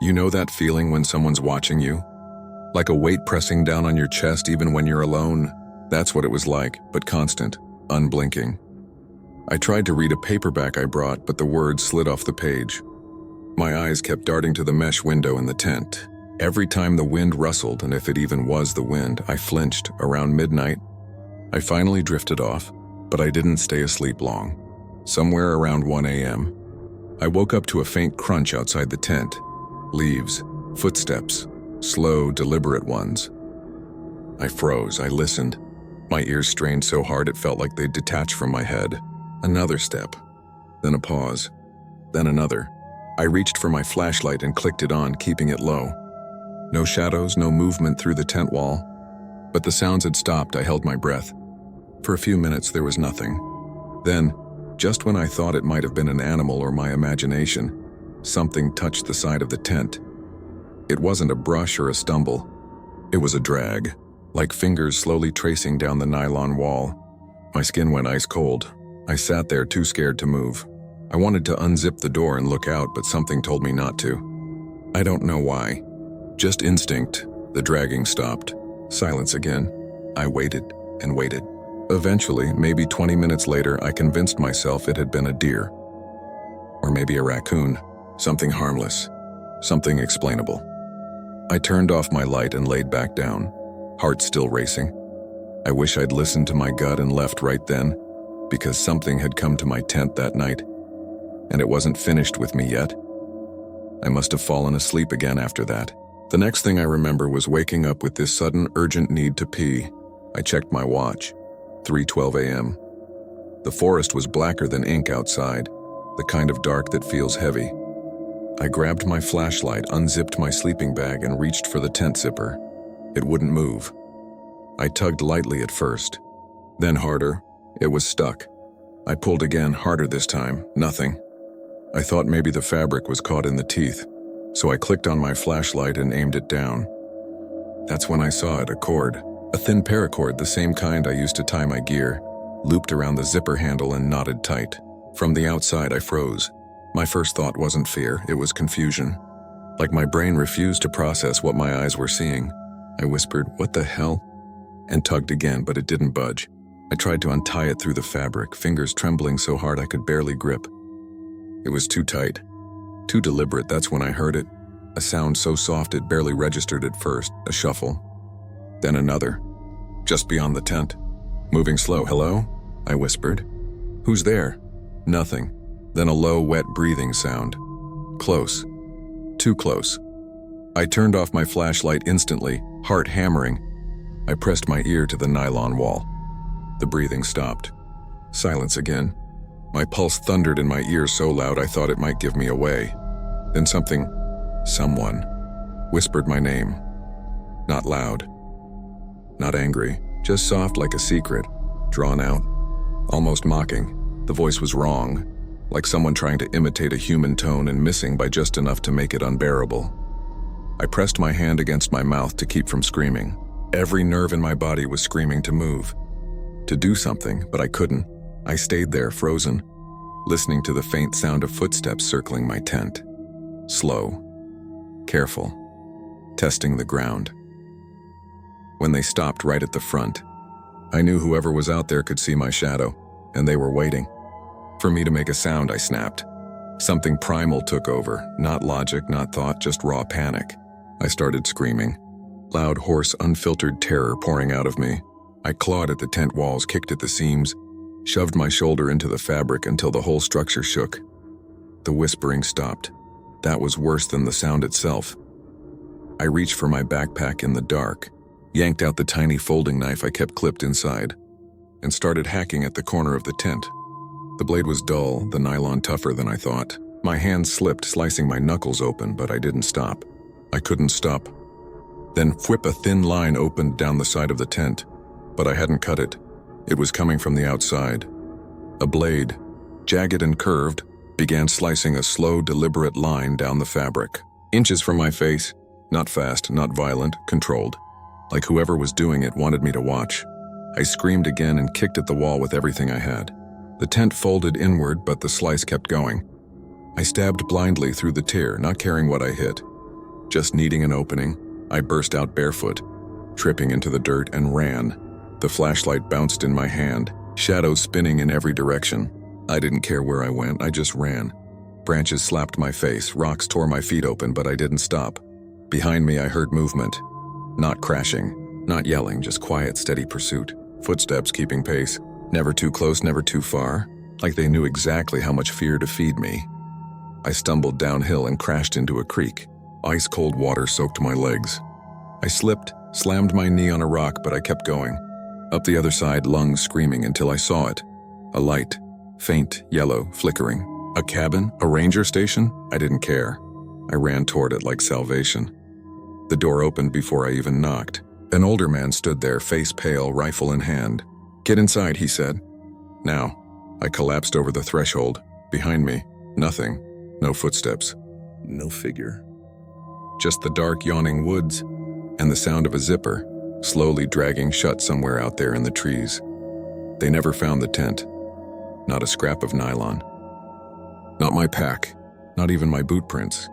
You know that feeling when someone's watching you? Like a weight pressing down on your chest even when you're alone? That's what it was like, but constant, unblinking. I tried to read a paperback I brought, but the words slid off the page. My eyes kept darting to the mesh window in the tent. Every time the wind rustled, and if it even was the wind, I flinched. Around midnight, I finally drifted off, but I didn't stay asleep long. Somewhere around 1 a.m., I woke up to a faint crunch outside the tent. Leaves, footsteps, slow, deliberate ones. I froze. I listened. My ears strained so hard it felt like they'd detach from my head. Another step, then a pause, then another. I reached for my flashlight and clicked it on, keeping it low. No shadows, no movement through the tent wall. But the sounds had stopped. I held my breath. For a few minutes there was nothing. Then, just when I thought it might have been an animal or my imagination, something touched the side of the tent. It wasn't a brush or a stumble. It was a drag, like fingers slowly tracing down the nylon wall. My skin went ice cold. I sat there too scared to move. I wanted to unzip the door and look out, but something told me not to. I don't know why. Just instinct. The dragging stopped. Silence again. I waited and waited. Eventually, maybe 20 minutes later, I convinced myself it had been a deer. Or maybe a raccoon. Something harmless. Something explainable. I turned off my light and laid back down, heart still racing. I wish I'd listened to my gut and left right then, because something had come to my tent that night, and it wasn't finished with me yet. I must have fallen asleep again after that. The next thing I remember was waking up with this sudden urgent need to pee. I checked my watch. 3:12 a.m. The forest was blacker than ink outside, the kind of dark that feels heavy. I grabbed my flashlight, unzipped my sleeping bag, and reached for the tent zipper. It wouldn't move. I tugged lightly at first, then harder. It was stuck. I pulled again, harder this time. Nothing. I thought maybe the fabric was caught in the teeth, so I clicked on my flashlight and aimed it down. That's when I saw it, a cord. A thin paracord, the same kind I used to tie my gear, looped around the zipper handle and knotted tight. From the outside, I froze. My first thought wasn't fear, it was confusion. Like my brain refused to process what my eyes were seeing. I whispered, "What the hell?" and tugged again, but it didn't budge. I tried to untie it through the fabric, fingers trembling so hard I could barely grip. It was too tight, too deliberate. That's when I heard it. A sound so soft it barely registered at first, a shuffle. Then another, just beyond the tent. Moving slow. "Hello?" I whispered. "Who's there?" Nothing. Then a low, wet breathing sound. Close. Too close. I turned off my flashlight instantly, heart hammering. I pressed my ear to the nylon wall. The breathing stopped. Silence again. My pulse thundered in my ear so loud I thought it might give me away. Then someone, whispered my name. Not loud. Not angry. Just soft like a secret. Drawn out. Almost mocking. The voice was wrong. Like someone trying to imitate a human tone and missing by just enough to make it unbearable. I pressed my hand against my mouth to keep from screaming. Every nerve in my body was screaming to move. To do something, but I couldn't. I stayed there, frozen, listening to the faint sound of footsteps circling my tent. Slow. Careful. Testing the ground. When they stopped right at the front, I knew whoever was out there could see my shadow, and they were waiting. For me to make a sound, I snapped. Something primal took over, not logic, not thought, just raw panic. I started screaming. Loud, hoarse, unfiltered terror pouring out of me. I clawed at the tent walls, kicked at the seams, shoved my shoulder into the fabric until the whole structure shook. The whispering stopped. That was worse than the sound itself. I reached for my backpack in the dark, yanked out the tiny folding knife I kept clipped inside, and started hacking at the corner of the tent. The blade was dull, the nylon tougher than I thought. My hand slipped, slicing my knuckles open, but I didn't stop. I couldn't stop. Then whip, a thin line opened down the side of the tent, but I hadn't cut it. It was coming from the outside. A blade, jagged and curved, began slicing a slow, deliberate line down the fabric. Inches from my face, not fast, not violent, controlled. Like whoever was doing it wanted me to watch. I screamed again and kicked at the wall with everything I had. The tent folded inward, but the slice kept going. I stabbed blindly through the tear, not caring what I hit. Just needing an opening, I burst out barefoot, tripping into the dirt, and ran. The flashlight bounced in my hand, shadows spinning in every direction. I didn't care where I went, I just ran. Branches slapped my face, rocks tore my feet open, but I didn't stop. Behind me I heard movement. Not crashing, not yelling, just quiet, steady pursuit. Footsteps keeping pace. Never too close, never too far. Like they knew exactly how much fear to feed me. I stumbled downhill and crashed into a creek. Ice-cold water soaked my legs. I slipped, slammed my knee on a rock, but I kept going. Up the other side, lungs screaming until I saw it. A light, faint, yellow, flickering. A cabin? A ranger station? I didn't care. I ran toward it like salvation. The door opened before I even knocked. An older man stood there, face pale, rifle in hand. "Get inside," he said. Now, I collapsed over the threshold. Behind me, nothing. No footsteps. No figure. Just the dark, yawning woods and the sound of a zipper, slowly dragging shut somewhere out there in the trees. They never found the tent. Not a scrap of nylon. Not my pack. Not even my boot prints.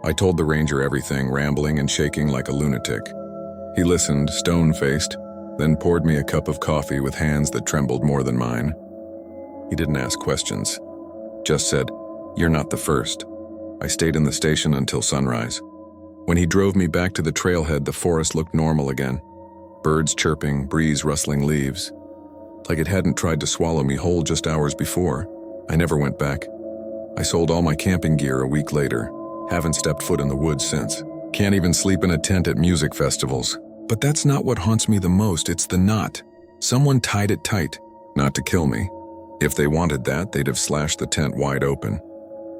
I told the ranger everything, rambling and shaking like a lunatic. He listened, stone-faced, then poured me a cup of coffee with hands that trembled more than mine. He didn't ask questions. Just said, "You're not the first." I stayed in the station until sunrise. When he drove me back to the trailhead, the forest looked normal again. Birds chirping, breeze rustling leaves. Like it hadn't tried to swallow me whole just hours before. I never went back. I sold all my camping gear a week later. Haven't stepped foot in the woods since. Can't even sleep in a tent at music festivals. But that's not what haunts me the most, it's the knot. Someone tied it tight, not to kill me. If they wanted that, they'd have slashed the tent wide open.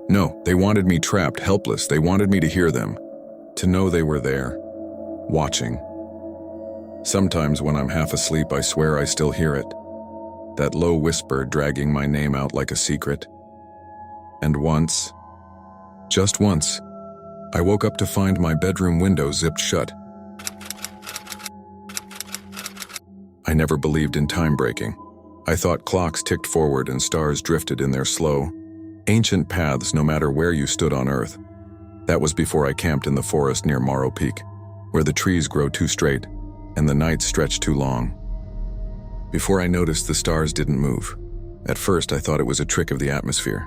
No, they wanted me trapped, helpless. They wanted me to hear them. To know they were there, watching. Sometimes when I'm half asleep, I swear I still hear it. That low whisper dragging my name out like a secret. And once, just once, I woke up to find my bedroom window zipped shut. I never believed in time breaking. I thought clocks ticked forward and stars drifted in their slow, ancient paths no matter where you stood on Earth. That was before I camped in the forest near Morrow Peak, where the trees grow too straight and the nights stretch too long. Before I noticed the stars didn't move. At first I thought it was a trick of the atmosphere.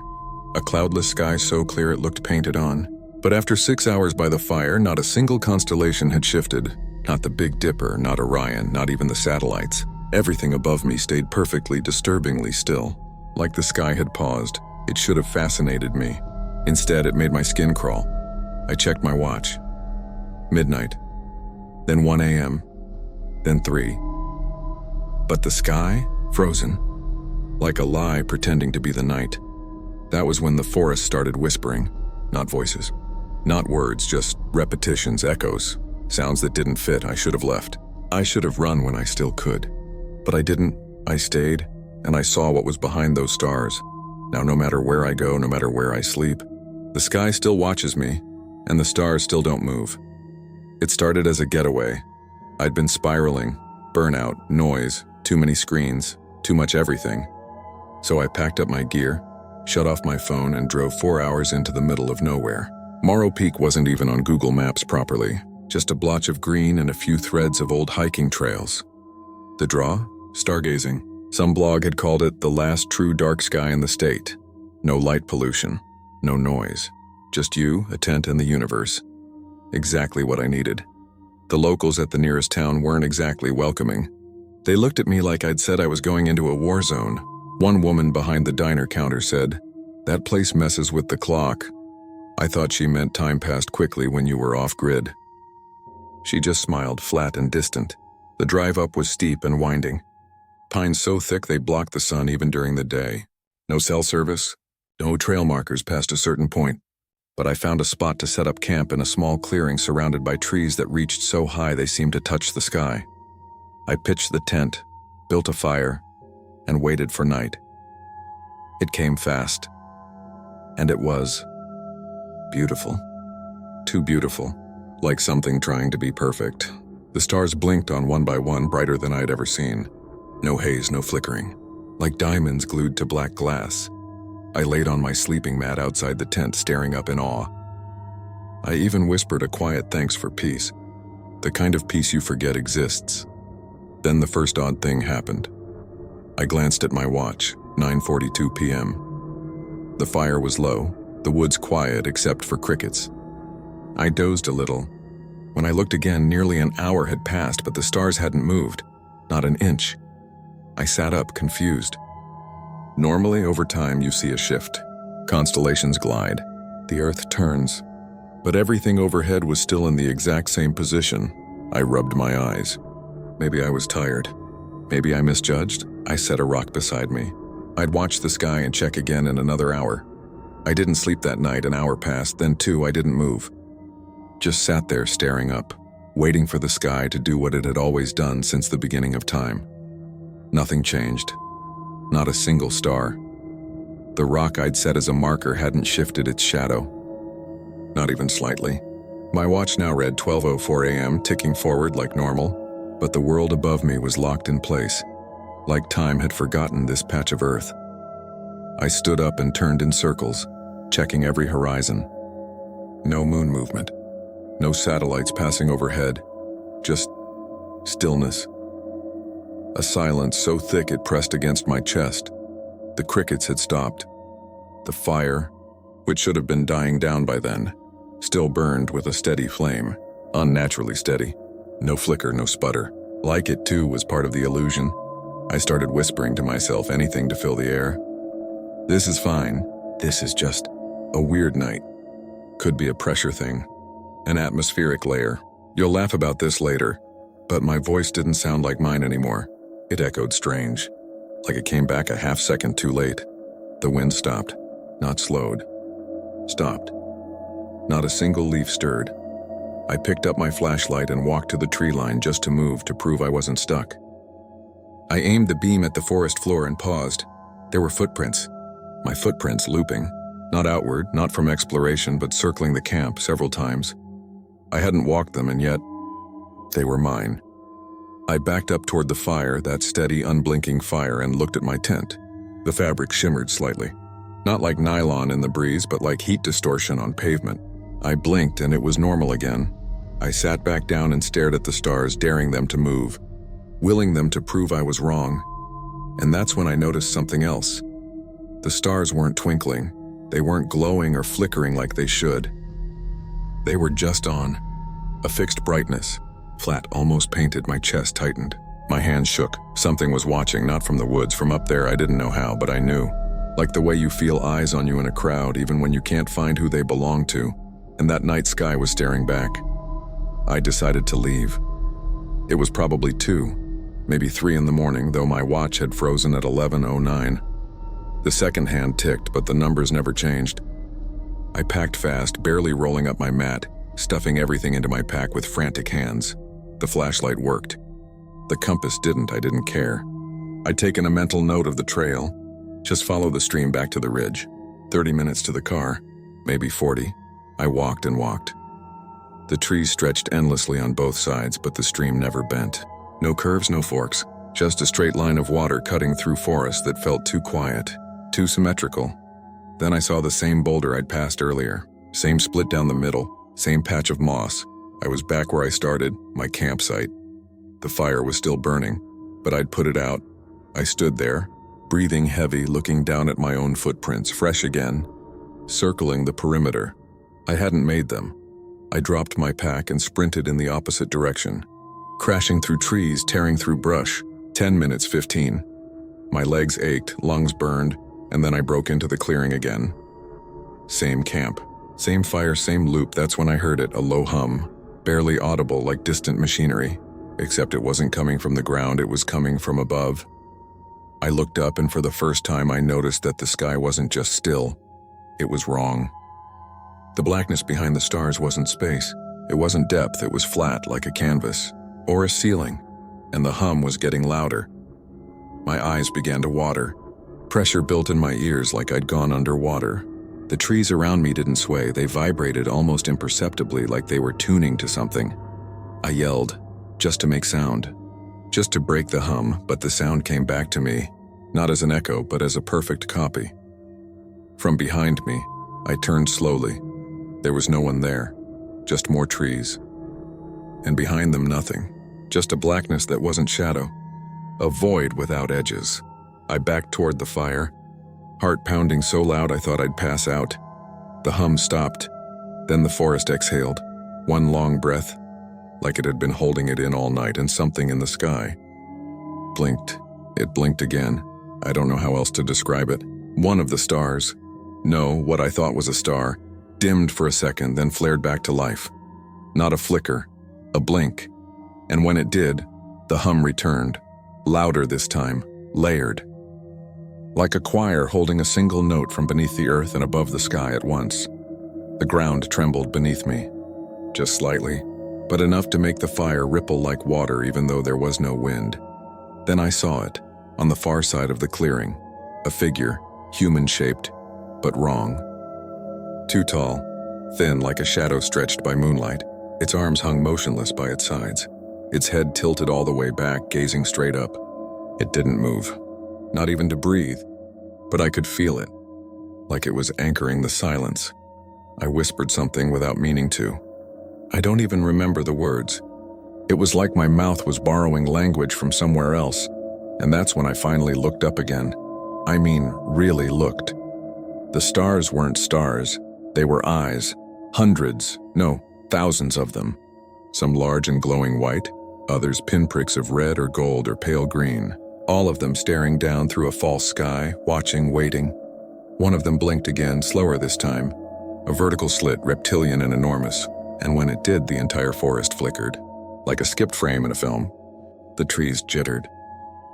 A cloudless sky so clear it looked painted on. But after 6 hours by the fire, not a single constellation had shifted. Not the Big Dipper, not Orion, not even the satellites. Everything above me stayed perfectly, disturbingly still. Like the sky had paused. It should have fascinated me. Instead, it made my skin crawl. I checked my watch. Midnight. Then 1 a.m. Then 3. But the sky? Frozen. Like a lie pretending to be the night. That was when the forest started whispering. Not voices. Not words, just repetitions, echoes. Sounds that didn't fit. I should have left. I should have run when I still could. But I didn't. I stayed, and I saw what was behind those stars. Now no matter where I go, no matter where I sleep, the sky still watches me, and the stars still don't move. It started as a getaway. I'd been spiraling, burnout, noise, too many screens, too much everything. So I packed up my gear, shut off my phone, and drove 4 hours into the middle of nowhere. Morrow Peak wasn't even on Google Maps properly, just a blotch of green and a few threads of old hiking trails. The draw? Stargazing. Some blog had called it the last true dark sky in the state. No light pollution, no noise. Just you, a tent, and the universe. Exactly what I needed. The locals at the nearest town weren't exactly welcoming. They looked at me like I'd said I was going into a war zone. One woman behind the diner counter said, "That place messes with the clock." I thought she meant time passed quickly when you were off-grid. She just smiled, flat and distant. The drive up was steep and winding. Pines so thick they blocked the sun even during the day. No cell service, no trail markers past a certain point. But I found a spot to set up camp in a small clearing surrounded by trees that reached so high they seemed to touch the sky. I pitched the tent, built a fire, and waited for night. It came fast. And it was beautiful. Too beautiful. Like something trying to be perfect. The stars blinked on one by one, brighter than I'd ever seen. No haze, no flickering. Like diamonds glued to black glass. I laid on my sleeping mat outside the tent, staring up in awe. I even whispered a quiet thanks for peace. The kind of peace you forget exists. Then the first odd thing happened. I glanced at my watch, 9:42 p.m. The fire was low, the woods quiet except for crickets. I dozed a little. When I looked again, nearly an hour had passed, but the stars hadn't moved. Not an inch. I sat up, confused. Normally, over time, you see a shift. Constellations glide. The earth turns. But everything overhead was still in the exact same position. I rubbed my eyes. Maybe I was tired. Maybe I misjudged. I set a rock beside me. I'd watch the sky and check again in another hour. I didn't sleep that night. An hour passed, then 2. I didn't move. Just sat there staring up, waiting for the sky to do what it had always done since the beginning of time. Nothing changed. Not a single star. The rock I'd set as a marker hadn't shifted its shadow. Not even slightly. My watch now read 12:04 a.m., ticking forward like normal, but the world above me was locked in place, like time had forgotten this patch of earth. I stood up and turned in circles, checking every horizon. No moon movement. No satellites passing overhead. Just stillness. A silence so thick it pressed against my chest. The crickets had stopped. The fire, which should have been dying down by then, still burned with a steady flame, unnaturally steady. No flicker, no sputter. Like it too was part of the illusion. I started whispering to myself anything to fill the air. This is fine. This is just a weird night. Could be a pressure thing. An atmospheric layer. You'll laugh about this later, but my voice didn't sound like mine anymore. It echoed strange, like it came back a half second too late. The wind stopped, not slowed. Stopped. Not a single leaf stirred. I picked up my flashlight and walked to the tree line just to move to prove I wasn't stuck. I aimed the beam at the forest floor and paused. There were footprints. My footprints looping. Not outward, not from exploration, but circling the camp several times. I hadn't walked them, and yet they were mine. I backed up toward the fire, that steady, unblinking fire, and looked at my tent. The fabric shimmered slightly. Not like nylon in the breeze, but like heat distortion on pavement. I blinked and it was normal again. I sat back down and stared at the stars, daring them to move, willing them to prove I was wrong. And that's when I noticed something else. The stars weren't twinkling. They weren't glowing or flickering like they should. They were just on. A fixed brightness. Flat, almost painted. My chest tightened. My hands shook. Something was watching, not from the woods, from up there. I didn't know how, but I knew. Like the way you feel eyes on you in a crowd, even when you can't find who they belong to. And that night sky was staring back. I decided to leave. It was probably 2, maybe 3 in the morning, though my watch had frozen at 11:09. The second hand ticked, but the numbers never changed. I packed fast, barely rolling up my mat, stuffing everything into my pack with frantic hands. The flashlight worked. The compass didn't. I didn't care. I'd taken a mental note of the trail. Just follow the stream back to the ridge. 30 minutes to the car, maybe 40. I walked and walked. The trees stretched endlessly on both sides, but the stream never bent. No curves, no forks. Just a straight line of water cutting through forest that felt too quiet, too symmetrical. Then I saw the same boulder I'd passed earlier. Same split down the middle, same patch of moss. I was back where I started, my campsite. The fire was still burning, but I'd put it out. I stood there, breathing heavy, looking down at my own footprints, fresh again, circling the perimeter. I hadn't made them. I dropped my pack and sprinted in the opposite direction, crashing through trees, tearing through brush. 10 minutes, 15. My legs ached, lungs burned, and then I broke into the clearing again. Same camp, same fire, same loop. That's when I heard it, a low hum, barely audible like distant machinery, except it wasn't coming from the ground, it was coming from above. I looked up, and for the first time I noticed that the sky wasn't just still, it was wrong. The blackness behind the stars wasn't space. It wasn't depth, it was flat like a canvas, or a ceiling, and the hum was getting louder. My eyes began to water. Pressure built in my ears like I'd gone underwater. The trees around me didn't sway, they vibrated almost imperceptibly like they were tuning to something. I yelled, just to make sound, just to break the hum, but the sound came back to me, not as an echo, but as a perfect copy. From behind me, I turned slowly. There was no one there, just more trees. And behind them, nothing, just a blackness that wasn't shadow, a void without edges. I backed toward the fire, heart pounding so loud I thought I'd pass out. The hum stopped, then the forest exhaled, one long breath, like it had been holding it in all night, and something in the sky blinked. It blinked again. I don't know how else to describe it. One of the stars, no, what I thought was a star, dimmed for a second, then flared back to life. Not a flicker, a blink. And when it did, the hum returned, louder this time, layered. Like a choir holding a single note from beneath the earth and above the sky at once. The ground trembled beneath me, just slightly, but enough to make the fire ripple like water even though there was no wind. Then I saw it, on the far side of the clearing, a figure, human-shaped, but wrong. Too tall, thin like a shadow stretched by moonlight. Its arms hung motionless by its sides. Its head tilted all the way back, gazing straight up. It didn't move, not even to breathe, but I could feel it, like it was anchoring the silence. I whispered something without meaning to. I don't even remember the words. It was like my mouth was borrowing language from somewhere else, and that's when I finally looked up again. I mean, really looked. The stars weren't stars, they were eyes. Hundreds, no, thousands of them. Some large and glowing white, others pinpricks of red or gold or pale green. All of them staring down through a false sky, watching, waiting. One of them blinked again, slower this time. A vertical slit, reptilian and enormous, and when it did, the entire forest flickered. Like a skipped frame in a film. The trees jittered.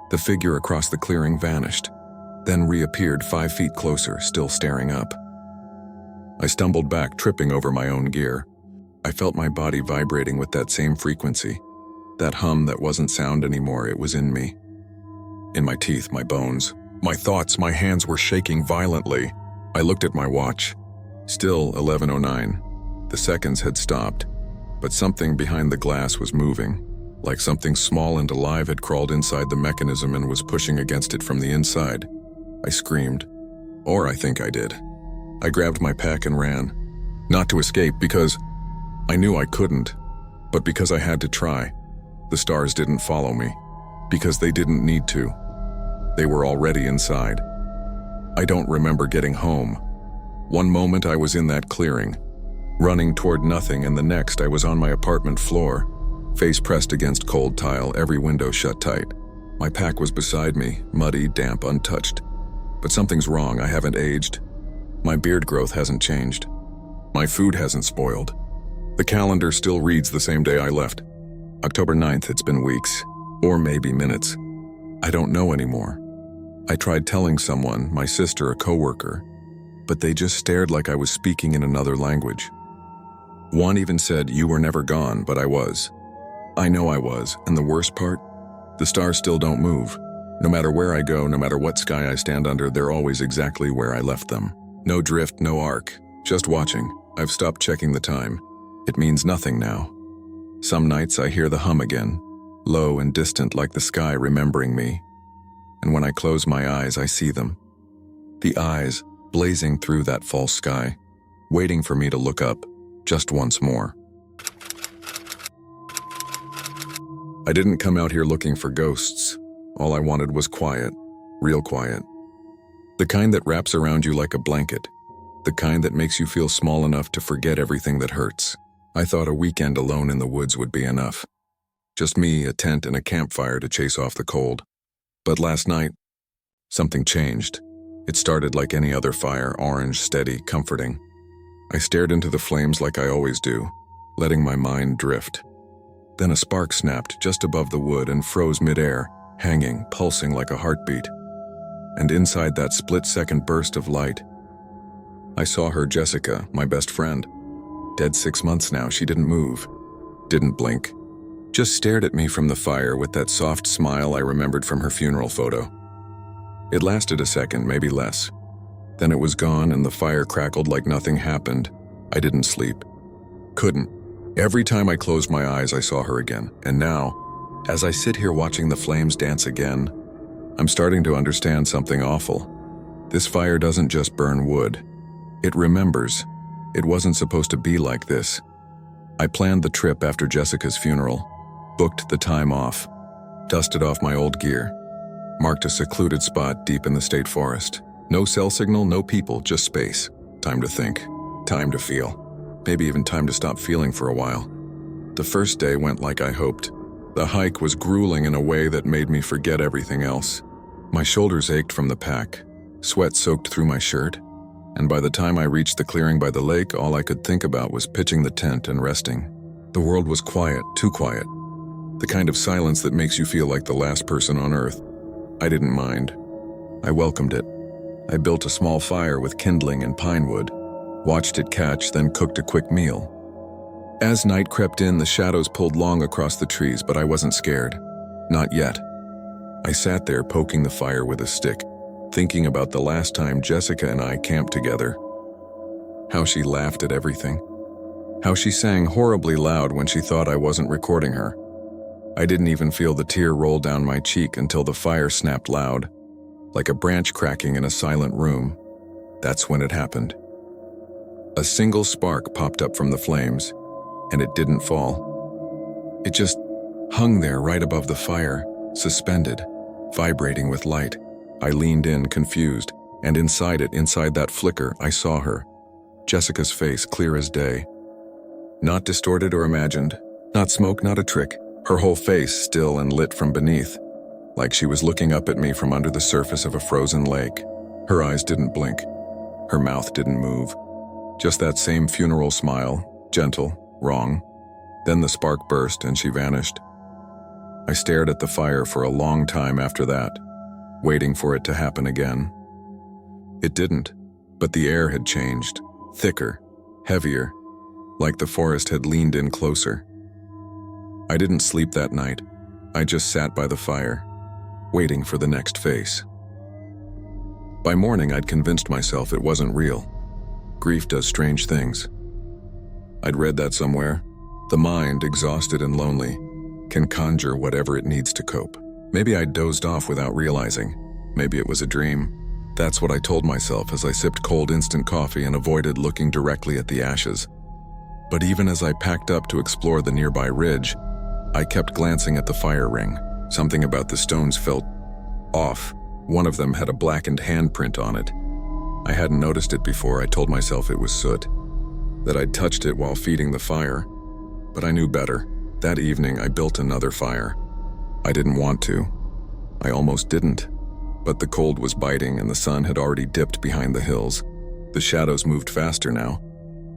The figure across the clearing vanished, then reappeared 5 feet closer, still staring up. I stumbled back, tripping over my own gear. I felt my body vibrating with that same frequency. That hum that wasn't sound anymore, it was in me. In my teeth, my bones, my thoughts, my hands were shaking violently. I looked at my watch. Still 11:09. The seconds had stopped, but something behind the glass was moving, like something small and alive had crawled inside the mechanism and was pushing against it from the inside. I screamed. Or I think I did. I grabbed my pack and ran. Not to escape, because I knew I couldn't, but because I had to try. The stars didn't follow me, because they didn't need to. They were already inside. I don't remember getting home. One moment I was in that clearing, running toward nothing, and the next I was on my apartment floor, face pressed against cold tile, every window shut tight. My pack was beside me, muddy, damp, untouched. But something's wrong. I haven't aged. My beard growth hasn't changed. My food hasn't spoiled. The calendar still reads the same day I left. October 9th, it's been weeks, or maybe minutes. I don't know anymore. I tried telling someone, my sister, a coworker, but they just stared like I was speaking in another language. One even said, "You were never gone," but I was. I know I was, and the worst part? The stars still don't move. No matter where I go, no matter what sky I stand under, they're always exactly where I left them. No drift, no arc, just watching. I've stopped checking the time. It means nothing now. Some nights I hear the hum again, low and distant like the sky remembering me. And when I close my eyes, I see them. The eyes blazing through that false sky, waiting for me to look up just once more. I didn't come out here looking for ghosts. All I wanted was quiet, real quiet. The kind that wraps around you like a blanket. The kind that makes you feel small enough to forget everything that hurts. I thought a weekend alone in the woods would be enough. Just me, a tent, and a campfire to chase off the cold. But last night, something changed. It started like any other fire, orange, steady, comforting. I stared into the flames like I always do, letting my mind drift. Then a spark snapped just above the wood and froze midair, hanging, pulsing like a heartbeat. And inside that split-second burst of light, I saw her, Jessica, my best friend. Dead 6 months now, she didn't move, didn't blink, just stared at me from the fire with that soft smile I remembered from her funeral photo. It lasted a second, maybe less. Then it was gone and the fire crackled like nothing happened. I didn't sleep. Couldn't. Every time I closed my eyes, I saw her again. And now, as I sit here watching the flames dance again, I'm starting to understand something awful. This fire doesn't just burn wood. It remembers. It wasn't supposed to be like this. I planned the trip after Jessica's funeral, booked the time off, dusted off my old gear, marked a secluded spot deep in the state forest. No cell signal, no people, just space. Time to think, time to feel. Maybe even time to stop feeling for a while. The first day went like I hoped. The hike was grueling in a way that made me forget everything else. My shoulders ached from the pack, sweat soaked through my shirt, and by the time I reached the clearing by the lake, all I could think about was pitching the tent and resting. The world was quiet, too quiet. The kind of silence that makes you feel like the last person on earth. I didn't mind. I welcomed it. I built a small fire with kindling and pine wood, watched it catch, then cooked a quick meal. As night crept in, the shadows pulled long across the trees, but I wasn't scared. Not yet. I sat there poking the fire with a stick, thinking about the last time Jessica and I camped together. How she laughed at everything. How she sang horribly loud when she thought I wasn't recording her. I didn't even feel the tear roll down my cheek until the fire snapped loud. like a branch cracking in a silent room. That's when it happened. A single spark popped up from the flames, and it didn't fall. It just hung there right above the fire, suspended, vibrating with light. I leaned in, confused, and inside that flicker, I saw her. Jessica's face clear as day. Not distorted or imagined, not smoke, not a trick. Her whole face still and lit from beneath, like she was looking up at me from under the surface of a frozen lake. Her eyes didn't blink. Her mouth didn't move. Just that same funeral smile, gentle, wrong. Then the spark burst and she vanished. I stared at the fire for a long time after that, waiting for it to happen again. It didn't, but the air had changed, thicker, heavier, like the forest had leaned in closer. I didn't sleep that night. I just sat by the fire, waiting for the next face. By morning, I'd convinced myself it wasn't real. Grief does strange things. I'd read that somewhere. The mind, exhausted and lonely, can conjure whatever it needs to cope. Maybe I dozed off without realizing. Maybe it was a dream. That's what I told myself as I sipped cold instant coffee and avoided looking directly at the ashes. But even as I packed up to explore the nearby ridge, I kept glancing at the fire ring. Something about the stones felt off. One of them had a blackened handprint on it. I hadn't noticed it before. I told myself it was soot, that I'd touched it while feeding the fire. But I knew better. That evening, I built another fire. I didn't want to. I almost didn't. But the cold was biting and the sun had already dipped behind the hills. The shadows moved faster now,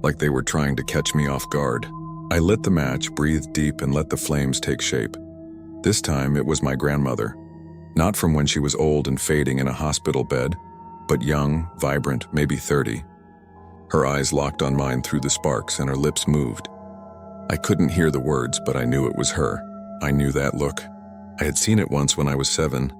like they were trying to catch me off guard. I lit the match, breathed deep, and let the flames take shape. This time, it was my grandmother. Not from when she was old and fading in a hospital bed, but young, vibrant, maybe 30. Her eyes locked on mine through the sparks and her lips moved. I couldn't hear the words, but I knew it was her. I knew that look. I had seen it once when I was 7,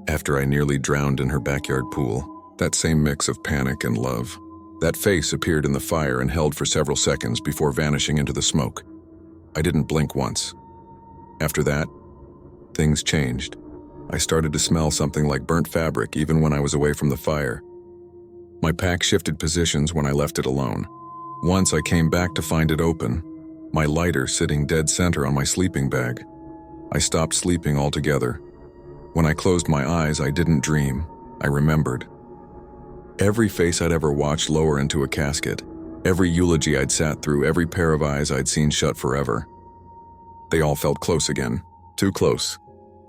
after I nearly drowned in her backyard pool. That same mix of panic and love. That face appeared in the fire and held for several seconds before vanishing into the smoke. I didn't blink once. After that, things changed. I started to smell something like burnt fabric even when I was away from the fire. My pack shifted positions when I left it alone. Once I came back to find it open, my lighter sitting dead center on my sleeping bag. I stopped sleeping altogether. When I closed my eyes, I didn't dream. I remembered. Every face I'd ever watched lower into a casket, every eulogy I'd sat through, every pair of eyes I'd seen shut forever. They all felt close again, too close.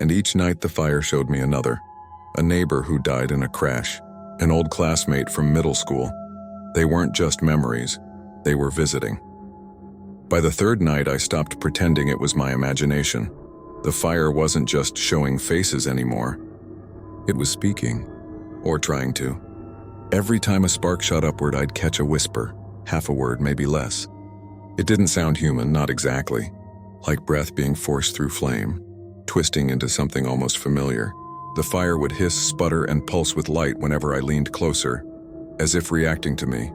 And each night the fire showed me another. A neighbor who died in a crash, an old classmate from middle school. They weren't just memories, they were visiting. By the third night, I stopped pretending it was my imagination. The fire wasn't just showing faces anymore. It was speaking, or trying to. Every time a spark shot upward, I'd catch a whisper, half a word, maybe less. It didn't sound human, not exactly. Like breath being forced through flame, twisting into something almost familiar. The fire would hiss, sputter, and pulse with light whenever I leaned closer, as if reacting to me.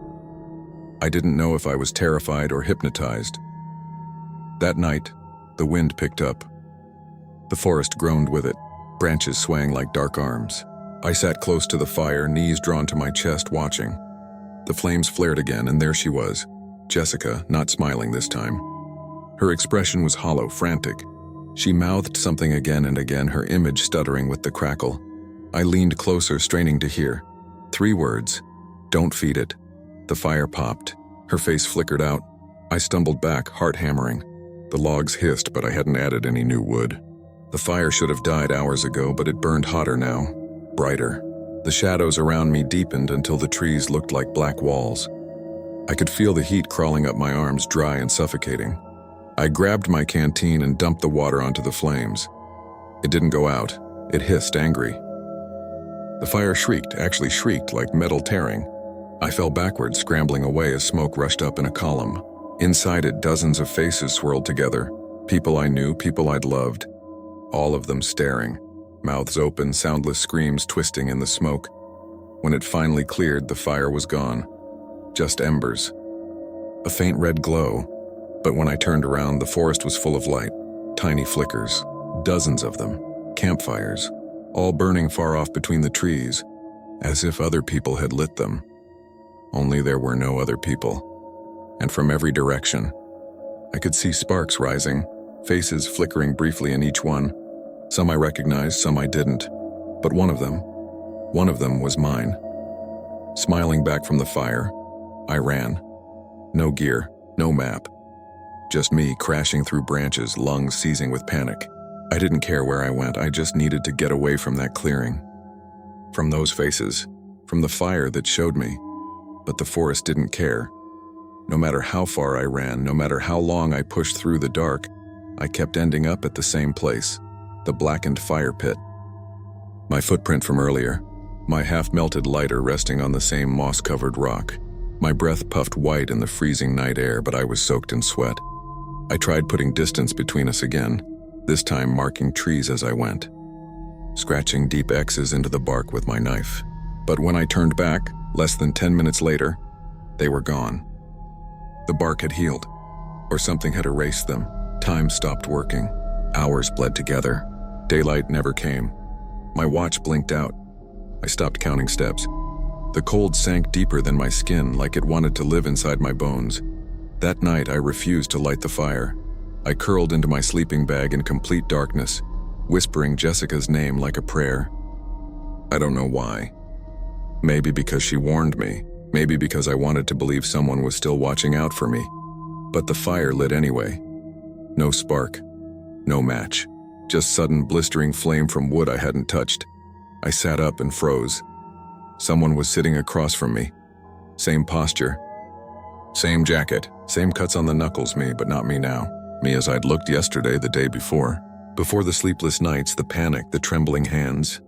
I didn't know if I was terrified or hypnotized. That night, the wind picked up. The forest groaned with it, branches swaying like dark arms. I sat close to the fire, knees drawn to my chest, watching. The flames flared again, and there she was, Jessica, not smiling this time. Her expression was hollow, frantic. She mouthed something again and again, her image stuttering with the crackle. I leaned closer, straining to hear. 3 words. Don't feed it. The fire popped. Her face flickered out. I stumbled back, heart hammering. The logs hissed, but I hadn't added any new wood. The fire should have died hours ago, but it burned hotter now, brighter. The shadows around me deepened until the trees looked like black walls. I could feel the heat crawling up my arms, dry and suffocating. I grabbed my canteen and dumped the water onto the flames. It didn't go out. It hissed, angry. The fire shrieked, actually shrieked like metal tearing. I fell backwards, scrambling away as smoke rushed up in a column. Inside it, dozens of faces swirled together. People I knew, people I'd loved. All of them staring, mouths open, soundless screams twisting in the smoke. When it finally cleared, the fire was gone. Just embers. A faint red glow. But when I turned around, the forest was full of light. Tiny flickers. Dozens of them. Campfires. all burning far off between the trees, as if other people had lit them. Only there were no other people, and from every direction, I could see sparks rising, faces flickering briefly in each one. Some I recognized, some I didn't, but one of them was mine. Smiling back from the fire, I ran. No gear, no map. Just me crashing through branches, lungs seizing with panic. I didn't care where I went, I just needed to get away from that clearing. From those faces, from the fire that showed me. But the forest didn't care. No matter how far I ran, no matter how long I pushed through the dark, I kept ending up at the same place, the blackened fire pit. My footprint from earlier, my half-melted lighter resting on the same moss-covered rock. My breath puffed white in the freezing night air, but I was soaked in sweat. I tried putting distance between us again, this time marking trees as I went, scratching deep X's into the bark with my knife. But when I turned back, less than 10 minutes later, they were gone. The bark had healed, or something had erased them. Time stopped working. Hours bled together. Daylight never came. My watch blinked out. I stopped counting steps. The cold sank deeper than my skin, like it wanted to live inside my bones. That night, I refused to light the fire. I curled into my sleeping bag in complete darkness, whispering Jessica's name like a prayer. I don't know why. Maybe because she warned me. Maybe because I wanted to believe someone was still watching out for me. But the fire lit anyway. No spark. No match. Just sudden blistering flame from wood I hadn't touched. I sat up and froze. Someone was sitting across from me. Same posture. Same jacket. Same cuts on the knuckles, me, but not me now. Me as I'd looked yesterday, the day before. Before the sleepless nights, the panic, the trembling hands.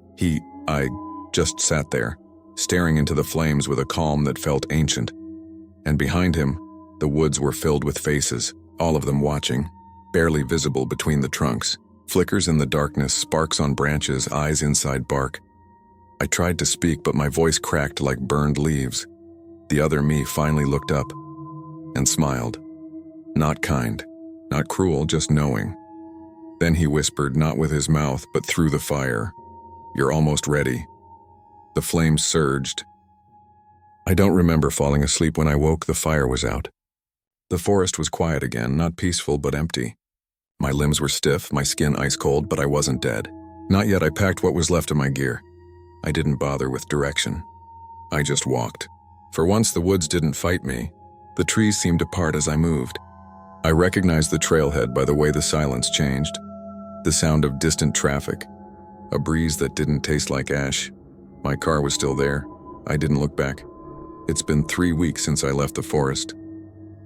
I just sat there, staring into the flames with a calm that felt ancient. And behind him, the woods were filled with faces, all of them watching, barely visible between the trunks. Flickers in the darkness, sparks on branches, eyes inside bark. I tried to speak, but my voice cracked like burned leaves. The other me finally looked up and smiled. Not kind, not cruel, just knowing. Then he whispered, not with his mouth, but through the fire, "You're almost ready." The flames surged. I don't remember falling asleep when I woke. The fire was out. The forest was quiet again, not peaceful but empty. My limbs were stiff, my skin ice cold, but I wasn't dead. Not yet. I packed what was left of my gear. I didn't bother with direction. I just walked. For once, the woods didn't fight me. The trees seemed to part as I moved. I recognized the trailhead by the way the silence changed. The sound of distant traffic. A breeze that didn't taste like ash. My car was still there. I didn't look back. It's been 3 weeks since I left the forest,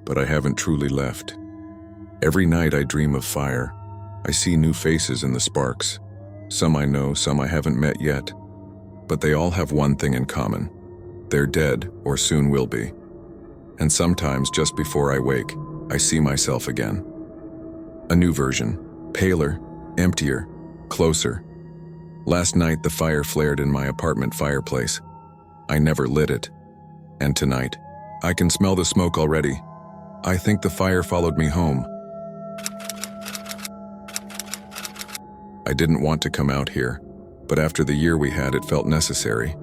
but I haven't truly left. Every night I dream of fire. I see new faces in the sparks. Some I know, some I haven't met yet. But they all have one thing in common. They're dead, or soon will be. And sometimes, just before I wake, I see myself again. A new version, paler, emptier, closer. Last night, the fire flared in my apartment fireplace. I never lit it. And tonight, I can smell the smoke already. I think the fire followed me home. I didn't want to come out here, but after the year we had, it felt necessary.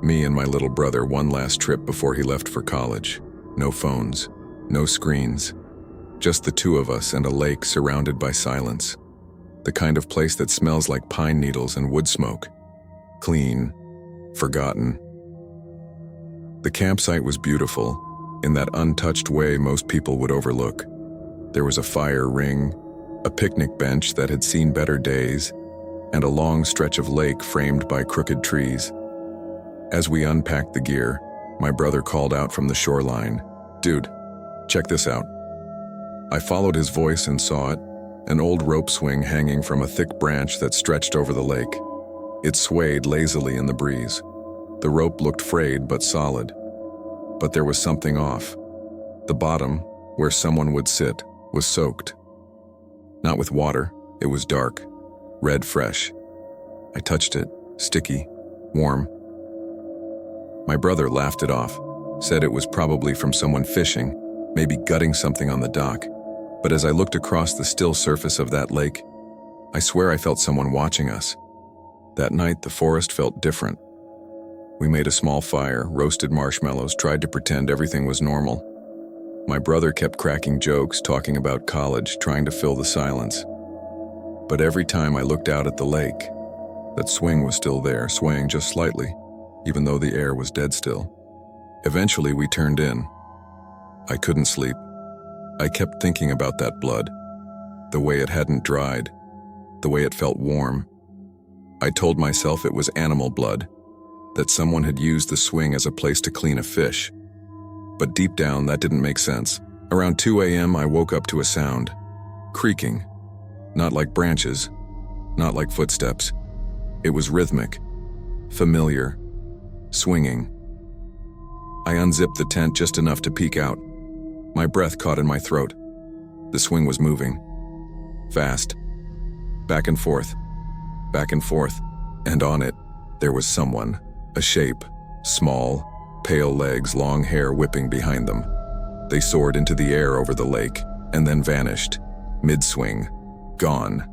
Me and my little brother, one last trip before he left for college. No phones, no screens. Just the two of us and a lake surrounded by silence. The kind of place that smells like pine needles and wood smoke. Clean, forgotten. The campsite was beautiful, in that untouched way most people would overlook. There was a fire ring, a picnic bench that had seen better days, and a long stretch of lake framed by crooked trees. As we unpacked the gear, my brother called out from the shoreline, "Dude, check this out." I followed his voice and saw it, an old rope swing hanging from a thick branch that stretched over the lake. It swayed lazily in the breeze. The rope looked frayed but solid. But there was something off. The bottom, where someone would sit, was soaked. Not with water, it was dark, red fresh. I touched it, sticky, warm. My brother laughed it off, said it was probably from someone fishing, maybe gutting something on the dock. But as I looked across the still surface of that lake, I swear I felt someone watching us. That night, the forest felt different. We made a small fire, roasted marshmallows, tried to pretend everything was normal. My brother kept cracking jokes, talking about college, trying to fill the silence. But every time I looked out at the lake, that swing was still there, swaying just slightly, even though the air was dead still. Eventually, we turned in. I couldn't sleep. I kept thinking about that blood, the way it hadn't dried, the way it felt warm. I told myself it was animal blood, that someone had used the swing as a place to clean a fish. But deep down, that didn't make sense. Around 2 a.m., I woke up to a sound. Creaking. Not like branches, not like footsteps. It was rhythmic, familiar, swinging. I unzipped the tent just enough to peek out. My breath caught in my throat. The swing was moving. Fast. Back and forth. Back and forth. And on it, there was someone. A shape. Small, pale legs, long hair whipping behind them. They soared into the air over the lake, and then vanished. Mid-swing. Gone.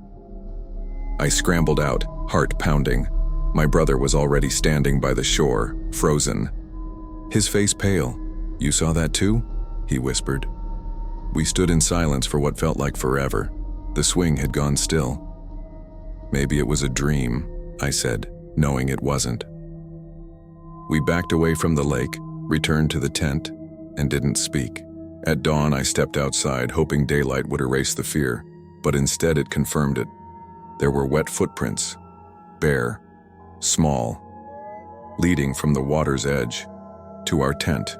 I scrambled out, heart pounding. My brother was already standing by the shore, frozen. His face pale. "You saw that too?" he whispered. We stood in silence for what felt like forever. The swing had gone still. "Maybe it was a dream," I said, knowing it wasn't. We backed away from the lake, returned to the tent, and didn't speak. At dawn, I stepped outside, hoping daylight would erase the fear, but instead it confirmed it. There were wet footprints, bare, small, leading from the water's edge to our tent.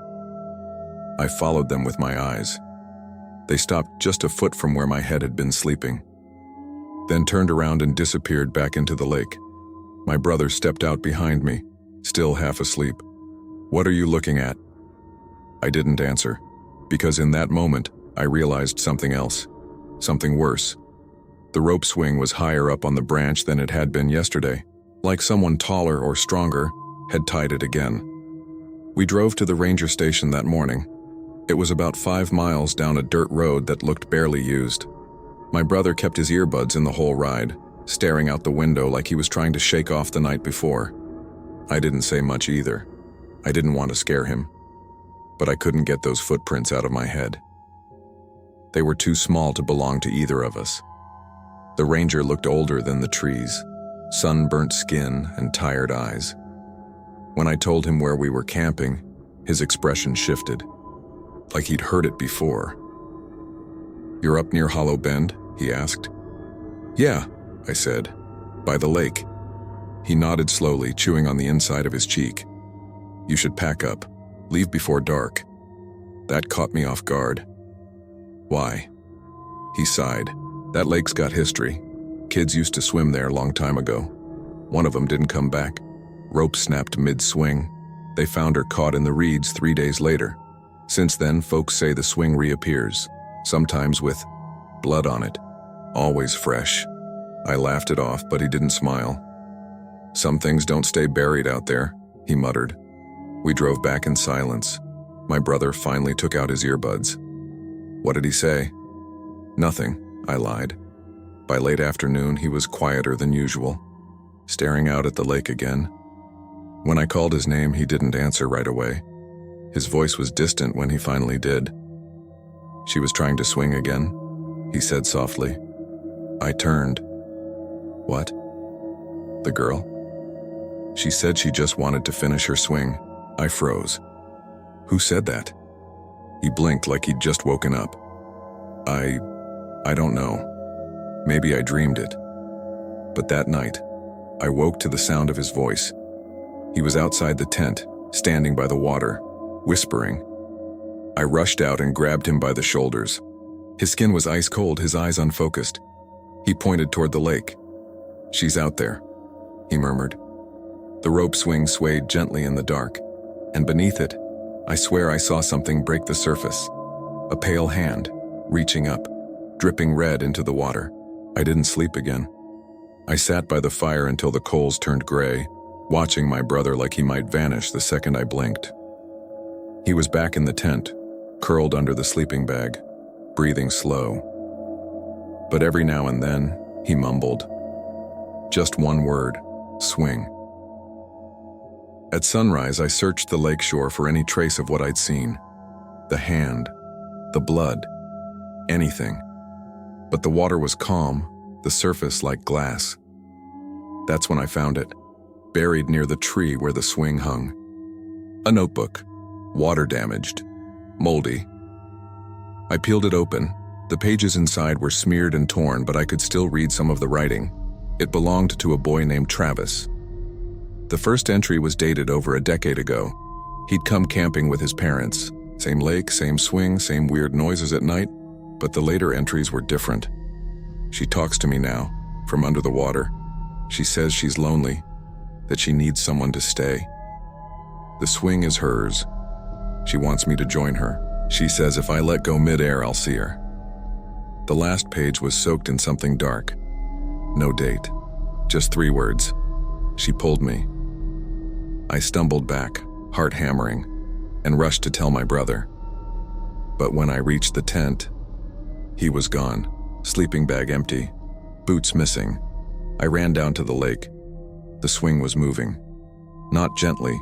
I followed them with my eyes. They stopped just a foot from where my head had been sleeping, then turned around and disappeared back into the lake. My brother stepped out behind me, still half asleep. "What are you looking at?" I didn't answer, because in that moment, I realized something else, something worse. The rope swing was higher up on the branch than it had been yesterday, like someone taller or stronger had tied it again. We drove to the ranger station that morning. It was about 5 miles down a dirt road that looked barely used. My brother kept his earbuds in the whole ride, staring out the window like he was trying to shake off the night before. I didn't say much either. I didn't want to scare him, but I couldn't get those footprints out of my head. They were too small to belong to either of us. The ranger looked older than the trees, sunburnt skin and tired eyes. When I told him where we were camping, his expression shifted, like he'd heard it before. "You're up near Hollow Bend?" he asked. "Yeah," I said, "by the lake." He nodded slowly, chewing on the inside of his cheek. "You should pack up. Leave before dark." That caught me off guard. "Why?" He sighed. "That lake's got history. Kids used to swim there a long time ago. One of them didn't come back. Rope snapped mid-swing. They found her caught in the reeds 3 days later. Since then, folks say the swing reappears, sometimes with blood on it, always fresh." I laughed it off, but he didn't smile. "Some things don't stay buried out there," he muttered. We drove back in silence. My brother finally took out his earbuds. "What did he say?" "Nothing," I lied. By late afternoon, he was quieter than usual, staring out at the lake again. When I called his name, he didn't answer right away. His voice was distant when he finally did. "She was trying to swing again," he said softly. I turned. "What?" "The girl. She said she just wanted to finish her swing." I froze. "Who said that?" He blinked like he'd just woken up. I don't know. Maybe I dreamed it. But that night, I woke to the sound of his voice. He was outside the tent, standing by the water, whispering. I rushed out and grabbed him by the shoulders. His skin was ice cold, his eyes unfocused. He pointed toward the lake. "She's out there," he murmured. The rope swing swayed gently in the dark, and beneath it, I swear I saw something break the surface. A pale hand, reaching up, dripping red into the water. I didn't sleep again. I sat by the fire until the coals turned gray, watching my brother like he might vanish the second I blinked. He was back in the tent, curled under the sleeping bag, breathing slow. But every now and then, he mumbled. Just one word, swing. At sunrise, I searched the lakeshore for any trace of what I'd seen. The hand, the blood, anything. But the water was calm, the surface like glass. That's when I found it, buried near the tree where the swing hung. A notebook, water-damaged, moldy. I peeled it open. The pages inside were smeared and torn, but I could still read some of the writing. It belonged to a boy named Travis. The first entry was dated over a decade ago. He'd come camping with his parents. Same lake, same swing, same weird noises at night, but the later entries were different. She talks to me now, from under the water. She says she's lonely, that she needs someone to stay. The swing is hers. She wants me to join her. She says if I let go mid-air, I'll see her. The last page was soaked in something dark. No date, just 3 words. She pulled me. I stumbled back, heart hammering, and rushed to tell my brother. But when I reached the tent, he was gone, sleeping bag empty, boots missing. I ran down to the lake. The swing was moving. Not gently,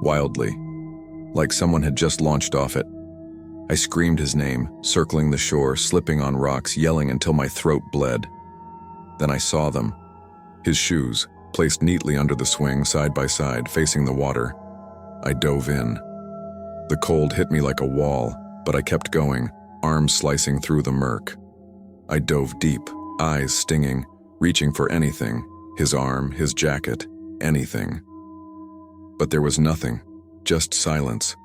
wildly, like someone had just launched off it. I screamed his name, circling the shore, slipping on rocks, yelling until my throat bled. Then I saw them. His shoes, placed neatly under the swing, side by side, facing the water. I dove in. The cold hit me like a wall, but I kept going, arms slicing through the murk. I dove deep, eyes stinging, reaching for anything, his arm, his jacket, anything. But there was nothing, just silence.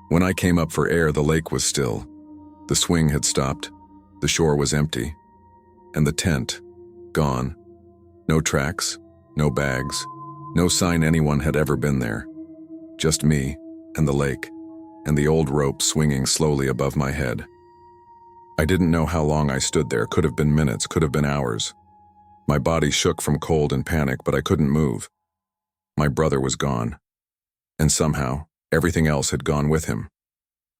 When I came up for air, the lake was still. The swing had stopped, the shore was empty, and the tent, gone. No tracks, no bags, no sign anyone had ever been there. Just me and the lake, and the old rope swinging slowly above my head. I didn't know how long I stood there. Could have been minutes, could have been hours. My body shook from cold and panic, but I couldn't move. My brother was gone, and somehow, everything else had gone with him.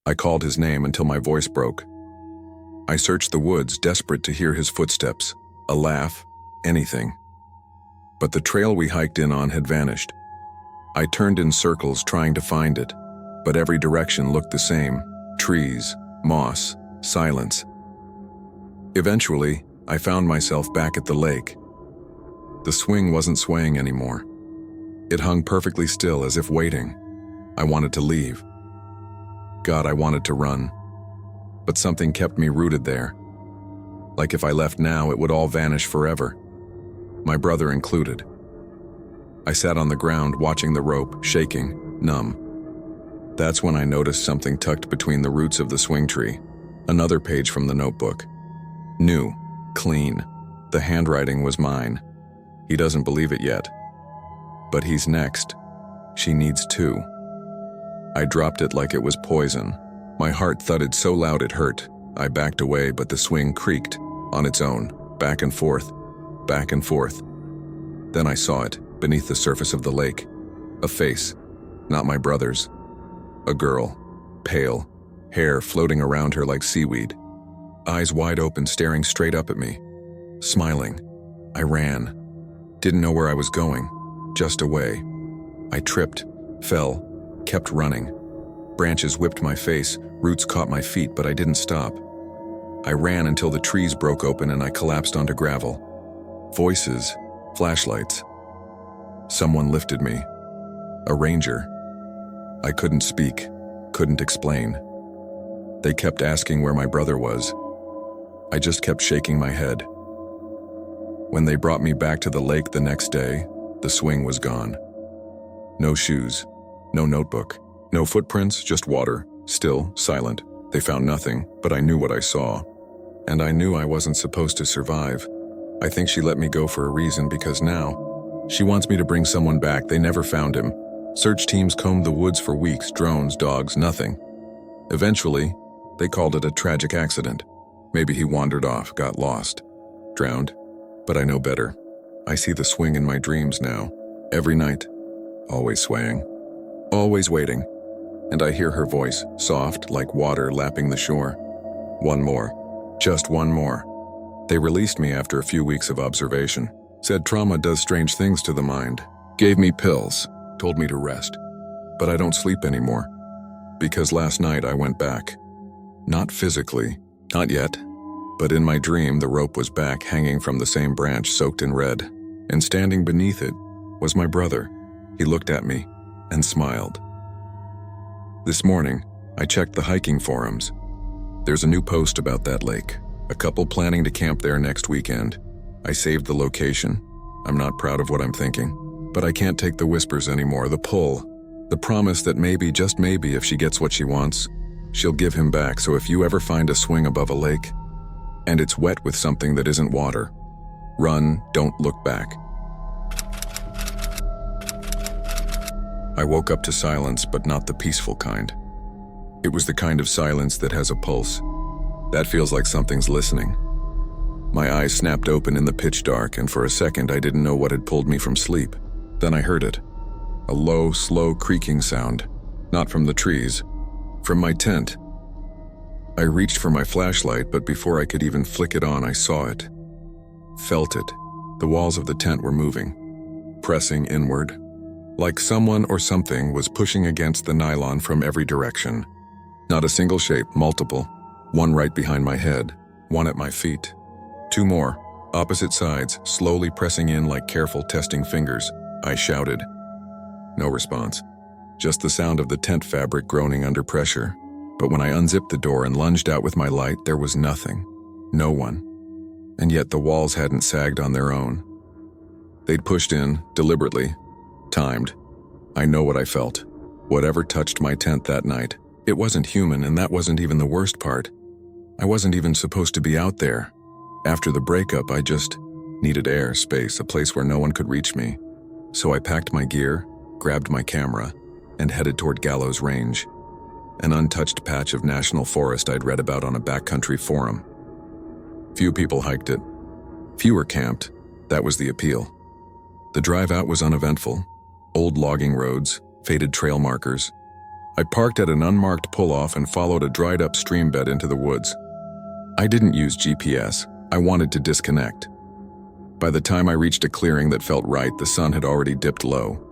I called his name until my voice broke. I searched the woods, desperate to hear his footsteps, a laugh, anything. But the trail we hiked in on had vanished. I turned in circles trying to find it, but every direction looked the same: trees, moss, silence. Eventually, I found myself back at the lake. The swing wasn't swaying anymore. It hung perfectly still, as if waiting. I wanted to leave. God, I wanted to run. But something kept me rooted there. Like if I left now, it would all vanish forever. My brother included. I sat on the ground, watching the rope, shaking, numb. That's when I noticed something tucked between the roots of the swing tree. Another page from the notebook. New, clean. The handwriting was mine. He doesn't believe it yet. But he's next. She needs 2. I dropped it like it was poison. My heart thudded so loud it hurt. I backed away, but the swing creaked on its own, back and forth, back and forth. Then I saw it, beneath the surface of the lake. A face, not my brother's. A girl, pale, hair floating around her like seaweed. Eyes wide open, staring straight up at me. Smiling. I ran. Didn't know where I was going, just away. I tripped, fell, kept running. Branches whipped my face, roots caught my feet, but I didn't stop. I ran until the trees broke open and I collapsed onto gravel. Voices, flashlights. Someone lifted me. A ranger. I couldn't speak, couldn't explain. They kept asking where my brother was. I just kept shaking my head. When they brought me back to the lake the next day, the swing was gone. No shoes, no notebook, no footprints, just water, still, silent. They found nothing, but I knew what I saw. And I knew I wasn't supposed to survive. I think she let me go for a reason, because now, she wants me to bring someone back. They never found him. Search teams combed the woods for weeks, drones, dogs, nothing. Eventually, they called it a tragic accident. Maybe he wandered off, got lost, drowned. But I know better. I see the swing in my dreams now, every night, always swaying, always waiting. And I hear her voice, soft like water lapping the shore. One more, just one more. They released me after a few weeks of observation. Said trauma does strange things to the mind. Gave me pills, told me to rest. But I don't sleep anymore. Because last night I went back. Not physically, not yet. But in my dream, the rope was back, hanging from the same branch soaked in red. And standing beneath it was my brother. He looked at me and smiled. This morning, I checked the hiking forums. There's a new post about that lake. A couple planning to camp there next weekend. I saved the location. I'm not proud of what I'm thinking. But I can't take the whispers anymore, the pull. The promise that maybe, just maybe, if she gets what she wants, she'll give him back. So if you ever find a swing above a lake, and it's wet with something that isn't water, run, don't look back. I woke up to silence, but not the peaceful kind. It was the kind of silence that has a pulse. That feels like something's listening. My eyes snapped open in the pitch dark, and for a second I didn't know what had pulled me from sleep. Then I heard it. A low, slow creaking sound. Not from the trees. From my tent. I reached for my flashlight, but before I could even flick it on, I saw it. Felt it. The walls of the tent were moving. Pressing inward. Like someone or something was pushing against the nylon from every direction. Not a single shape, multiple. One right behind my head. One at my feet. Two more, opposite sides, slowly pressing in like careful testing fingers. I shouted. No response. Just the sound of the tent fabric groaning under pressure. But when I unzipped the door and lunged out with my light, there was nothing. No one. And yet the walls hadn't sagged on their own. They'd pushed in, deliberately. Timed. I know what I felt. Whatever touched my tent that night. It wasn't human, and that wasn't even the worst part. I wasn't even supposed to be out there. After the breakup, I just needed air, space, a place where no one could reach me. So I packed my gear, grabbed my camera, and headed toward Gallows Range, an untouched patch of national forest I'd read about on a backcountry forum. Few people hiked it. Fewer camped. That was the appeal. The drive out was uneventful. Old logging roads, faded trail markers. I parked at an unmarked pull-off and followed a dried-up stream bed into the woods. I didn't use GPS. I wanted to disconnect. By the time I reached a clearing that felt right, the sun had already dipped low.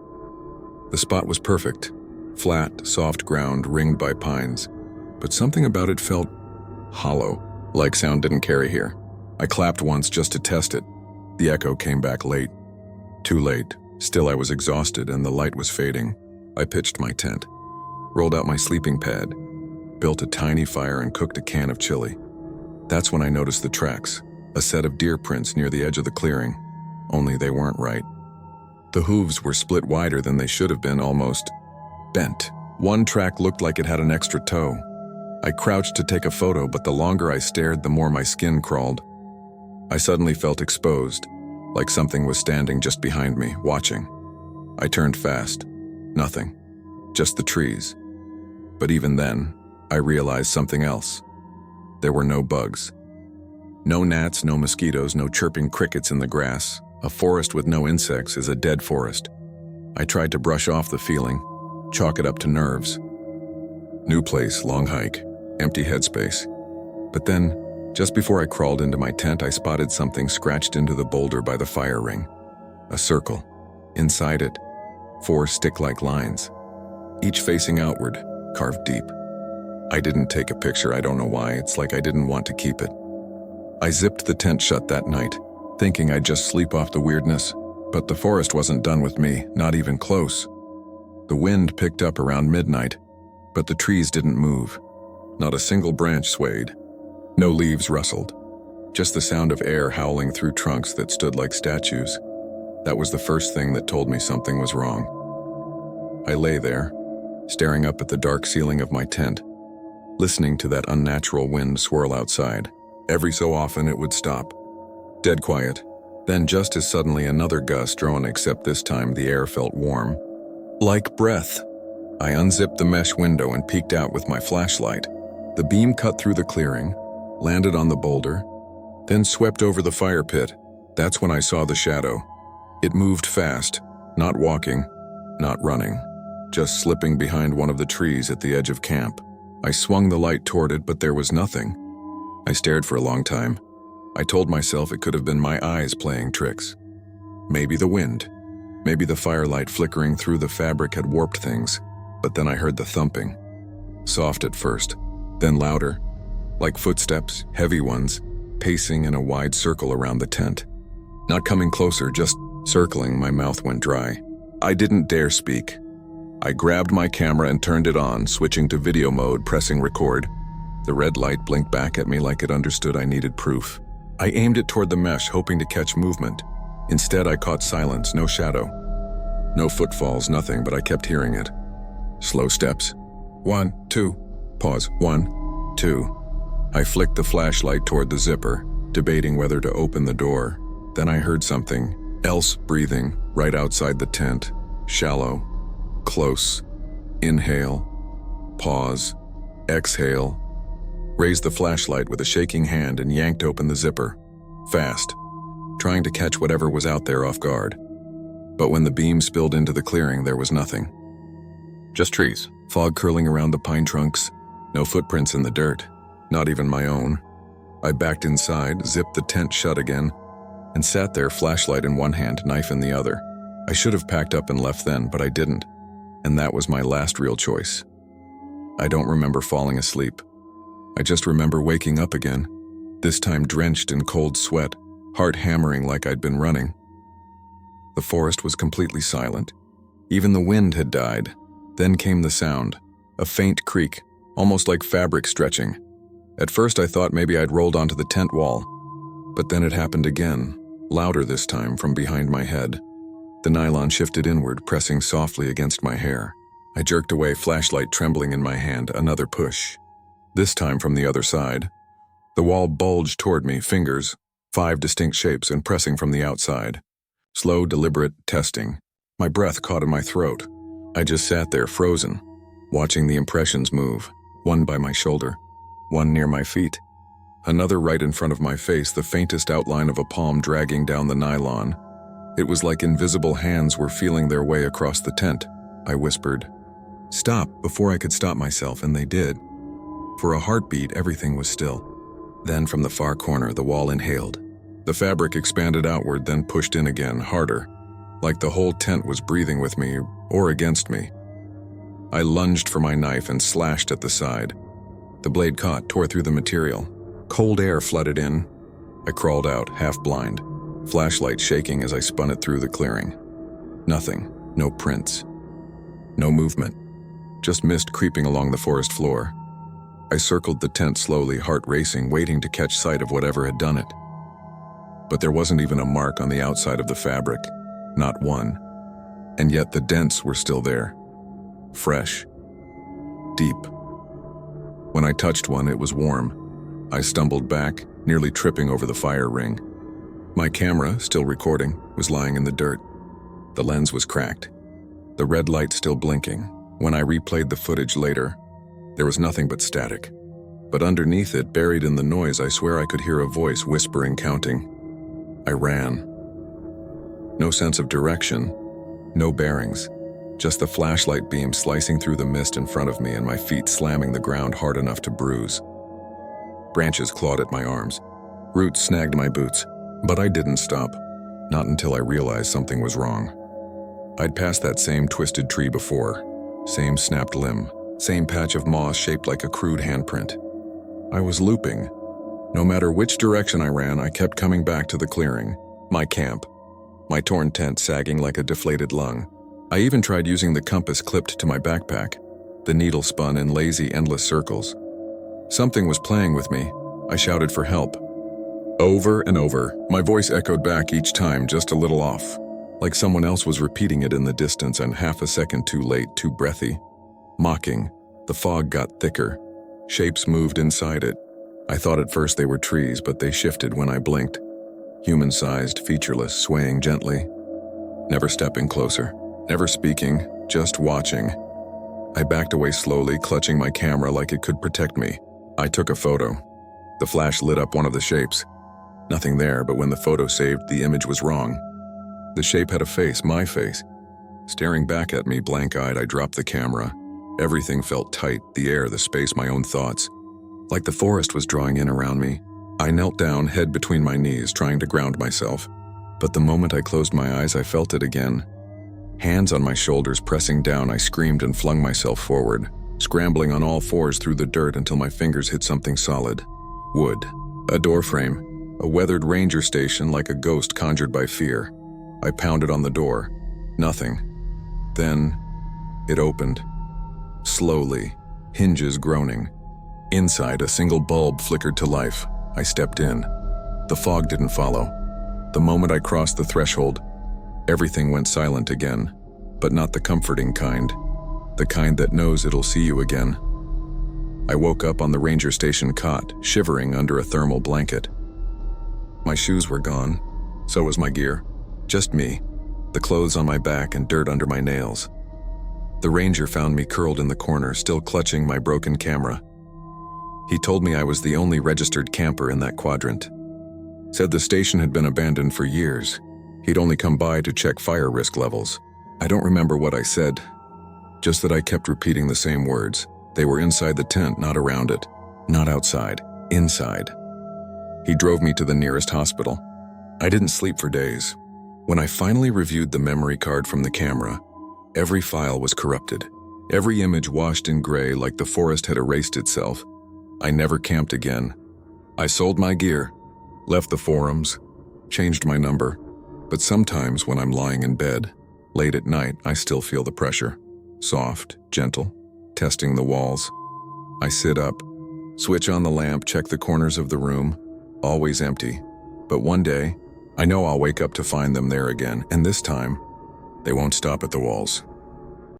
The spot was perfect. Flat, soft ground ringed by pines. But something about it felt hollow, like sound didn't carry here. I clapped once just to test it. The echo came back late. Too late. Still I was exhausted and the light was fading. I pitched my tent, rolled out my sleeping pad, built a tiny fire and cooked a can of chili. That's when I noticed the tracks, a set of deer prints near the edge of the clearing, only they weren't right. The hooves were split wider than they should have been, almost bent. One track looked like it had an extra toe. I crouched to take a photo, but the longer I stared, the more my skin crawled. I suddenly felt exposed, like something was standing just behind me, watching. I turned fast. Nothing. Just the trees. But even then, I realized something else. There were no bugs. No gnats, no mosquitoes, no chirping crickets in the grass. A forest with no insects is a dead forest. I tried to brush off the feeling, chalk it up to nerves. New place, long hike, empty headspace. But then, just before I crawled into my tent, I spotted something scratched into the boulder by the fire ring. A circle. Inside it, 4 stick-like lines, each facing outward, carved deep. I didn't take a picture, I don't know why, it's like I didn't want to keep it. I zipped the tent shut that night, thinking I'd just sleep off the weirdness, but the forest wasn't done with me, not even close. The wind picked up around midnight, but the trees didn't move. Not a single branch swayed. No leaves rustled. Just the sound of air howling through trunks that stood like statues. That was the first thing that told me something was wrong. I lay there, staring up at the dark ceiling of my tent, listening to that unnatural wind swirl outside. Every so often it would stop. Dead quiet. Then just as suddenly another gust drone, except this time the air felt warm. Like breath. I unzipped the mesh window and peeked out with my flashlight. The beam cut through the clearing, landed on the boulder, then swept over the fire pit. That's when I saw the shadow. It moved fast, not walking, not running, just slipping behind one of the trees at the edge of camp. I swung the light toward it, but there was nothing. I stared for a long time. I told myself it could have been my eyes playing tricks. Maybe the wind. Maybe the firelight flickering through the fabric had warped things, but then I heard the thumping. Soft at first, then louder, like footsteps, heavy ones, pacing in a wide circle around the tent. Not coming closer, just circling. My mouth went dry. I didn't dare speak. I grabbed my camera and turned it on, switching to video mode, pressing record. The red light blinked back at me like it understood I needed proof. I aimed it toward the mesh, hoping to catch movement. Instead, I caught silence, no shadow. No footfalls, nothing, but I kept hearing it. Slow steps. 1, 2. Pause. 1, 2. I flicked the flashlight toward the zipper, debating whether to open the door. Then I heard something else breathing right outside the tent. Shallow. Close. Inhale. Pause. Exhale. Raised the flashlight with a shaking hand and yanked open the zipper. Fast. Trying to catch whatever was out there off guard. But when the beam spilled into the clearing, there was nothing. Just trees. Fog curling around the pine trunks. No footprints in the dirt. Not even my own. I backed inside, zipped the tent shut again, and sat there, flashlight in one hand, knife in the other. I should have packed up and left then, but I didn't. And that was my last real choice. I don't remember falling asleep. I just remember waking up again, this time drenched in cold sweat, heart hammering like I'd been running. The forest was completely silent. Even the wind had died. Then came the sound, a faint creak, almost like fabric stretching. At first I thought maybe I'd rolled onto the tent wall, but then it happened again, louder this time from behind my head. The nylon shifted inward, pressing softly against my hair. I jerked away, flashlight trembling in my hand, another push. This time from the other side. The wall bulged toward me, fingers, 5 distinct shapes, and pressing from the outside. Slow, deliberate testing. My breath caught in my throat. I just sat there, frozen, watching the impressions move, one by my shoulder, one near my feet, another right in front of my face, the faintest outline of a palm dragging down the nylon. It was like invisible hands were feeling their way across the tent. I whispered, "Stop," before I could stop myself, and they did. For a heartbeat, everything was still. Then from the far corner, the wall inhaled. The fabric expanded outward, then pushed in again, harder, like the whole tent was breathing with me or against me. I lunged for my knife and slashed at the side. The blade caught, tore through the material. Cold air flooded in. I crawled out, half blind, flashlight shaking as I spun it through the clearing. Nothing, no prints, no movement, just mist creeping along the forest floor. I circled the tent slowly, heart racing, waiting to catch sight of whatever had done it. But there wasn't even a mark on the outside of the fabric, not one. And yet the dents were still there, fresh, deep. When I touched one, it was warm. I stumbled back, nearly tripping over the fire ring. My camera, still recording, was lying in the dirt. The lens was cracked, the red light still blinking. When I replayed the footage later, there was nothing but static. But underneath it, buried in the noise, I swear I could hear a voice whispering, counting. I ran. No sense of direction, no bearings, just the flashlight beam slicing through the mist in front of me and my feet slamming the ground hard enough to bruise. Branches clawed at my arms. Roots snagged my boots. But I didn't stop, not until I realized something was wrong. I'd passed that same twisted tree before, same snapped limb, same patch of moss shaped like a crude handprint. I was looping. No matter which direction I ran, I kept coming back to the clearing, my camp, my torn tent sagging like a deflated lung. I even tried using the compass clipped to my backpack. The needle spun in lazy, endless circles. Something was playing with me. I shouted for help. Over and over, my voice echoed back each time, just a little off, like someone else was repeating it in the distance and half a second too late, too breathy. Mocking, the fog got thicker. Shapes moved inside it. I thought at first they were trees, but they shifted when I blinked. Human-sized, featureless, swaying gently. Never stepping closer, never speaking, just watching. I backed away slowly, clutching my camera like it could protect me. I took a photo. The flash lit up one of the shapes. Nothing there, but when the photo saved, the image was wrong. The shape had a face, my face. Staring back at me, blank-eyed, I dropped the camera. Everything felt tight, the air, the space, my own thoughts. Like the forest was drawing in around me. I knelt down, head between my knees, trying to ground myself. But the moment I closed my eyes, I felt it again. Hands on my shoulders pressing down, I screamed and flung myself forward, scrambling on all fours through the dirt until my fingers hit something solid. Wood. A door frame. A weathered ranger station like a ghost conjured by fear. I pounded on the door. Nothing. Then, it opened. Slowly, hinges groaning. Inside, a single bulb flickered to life. I stepped in. The fog didn't follow. The moment I crossed the threshold, everything went silent again, but not the comforting kind. The kind that knows it'll see you again. I woke up on the ranger station cot, shivering under a thermal blanket. My shoes were gone, so was my gear. Just me, the clothes on my back and dirt under my nails. The ranger found me curled in the corner, still clutching my broken camera. He told me I was the only registered camper in that quadrant. Said the station had been abandoned for years. He'd only come by to check fire risk levels. I don't remember what I said, just that I kept repeating the same words. They were inside the tent, not around it. Not outside, inside. He drove me to the nearest hospital. I didn't sleep for days. When I finally reviewed the memory card from the camera, every file was corrupted. Every image washed in gray like the forest had erased itself. I never camped again. I sold my gear, left the forums, changed my number. But sometimes when I'm lying in bed, late at night, I still feel the pressure. Soft, gentle, testing the walls. I sit up, switch on the lamp, check the corners of the room, always empty. But one day, I know I'll wake up to find them there again, and this time, they won't stop at the walls.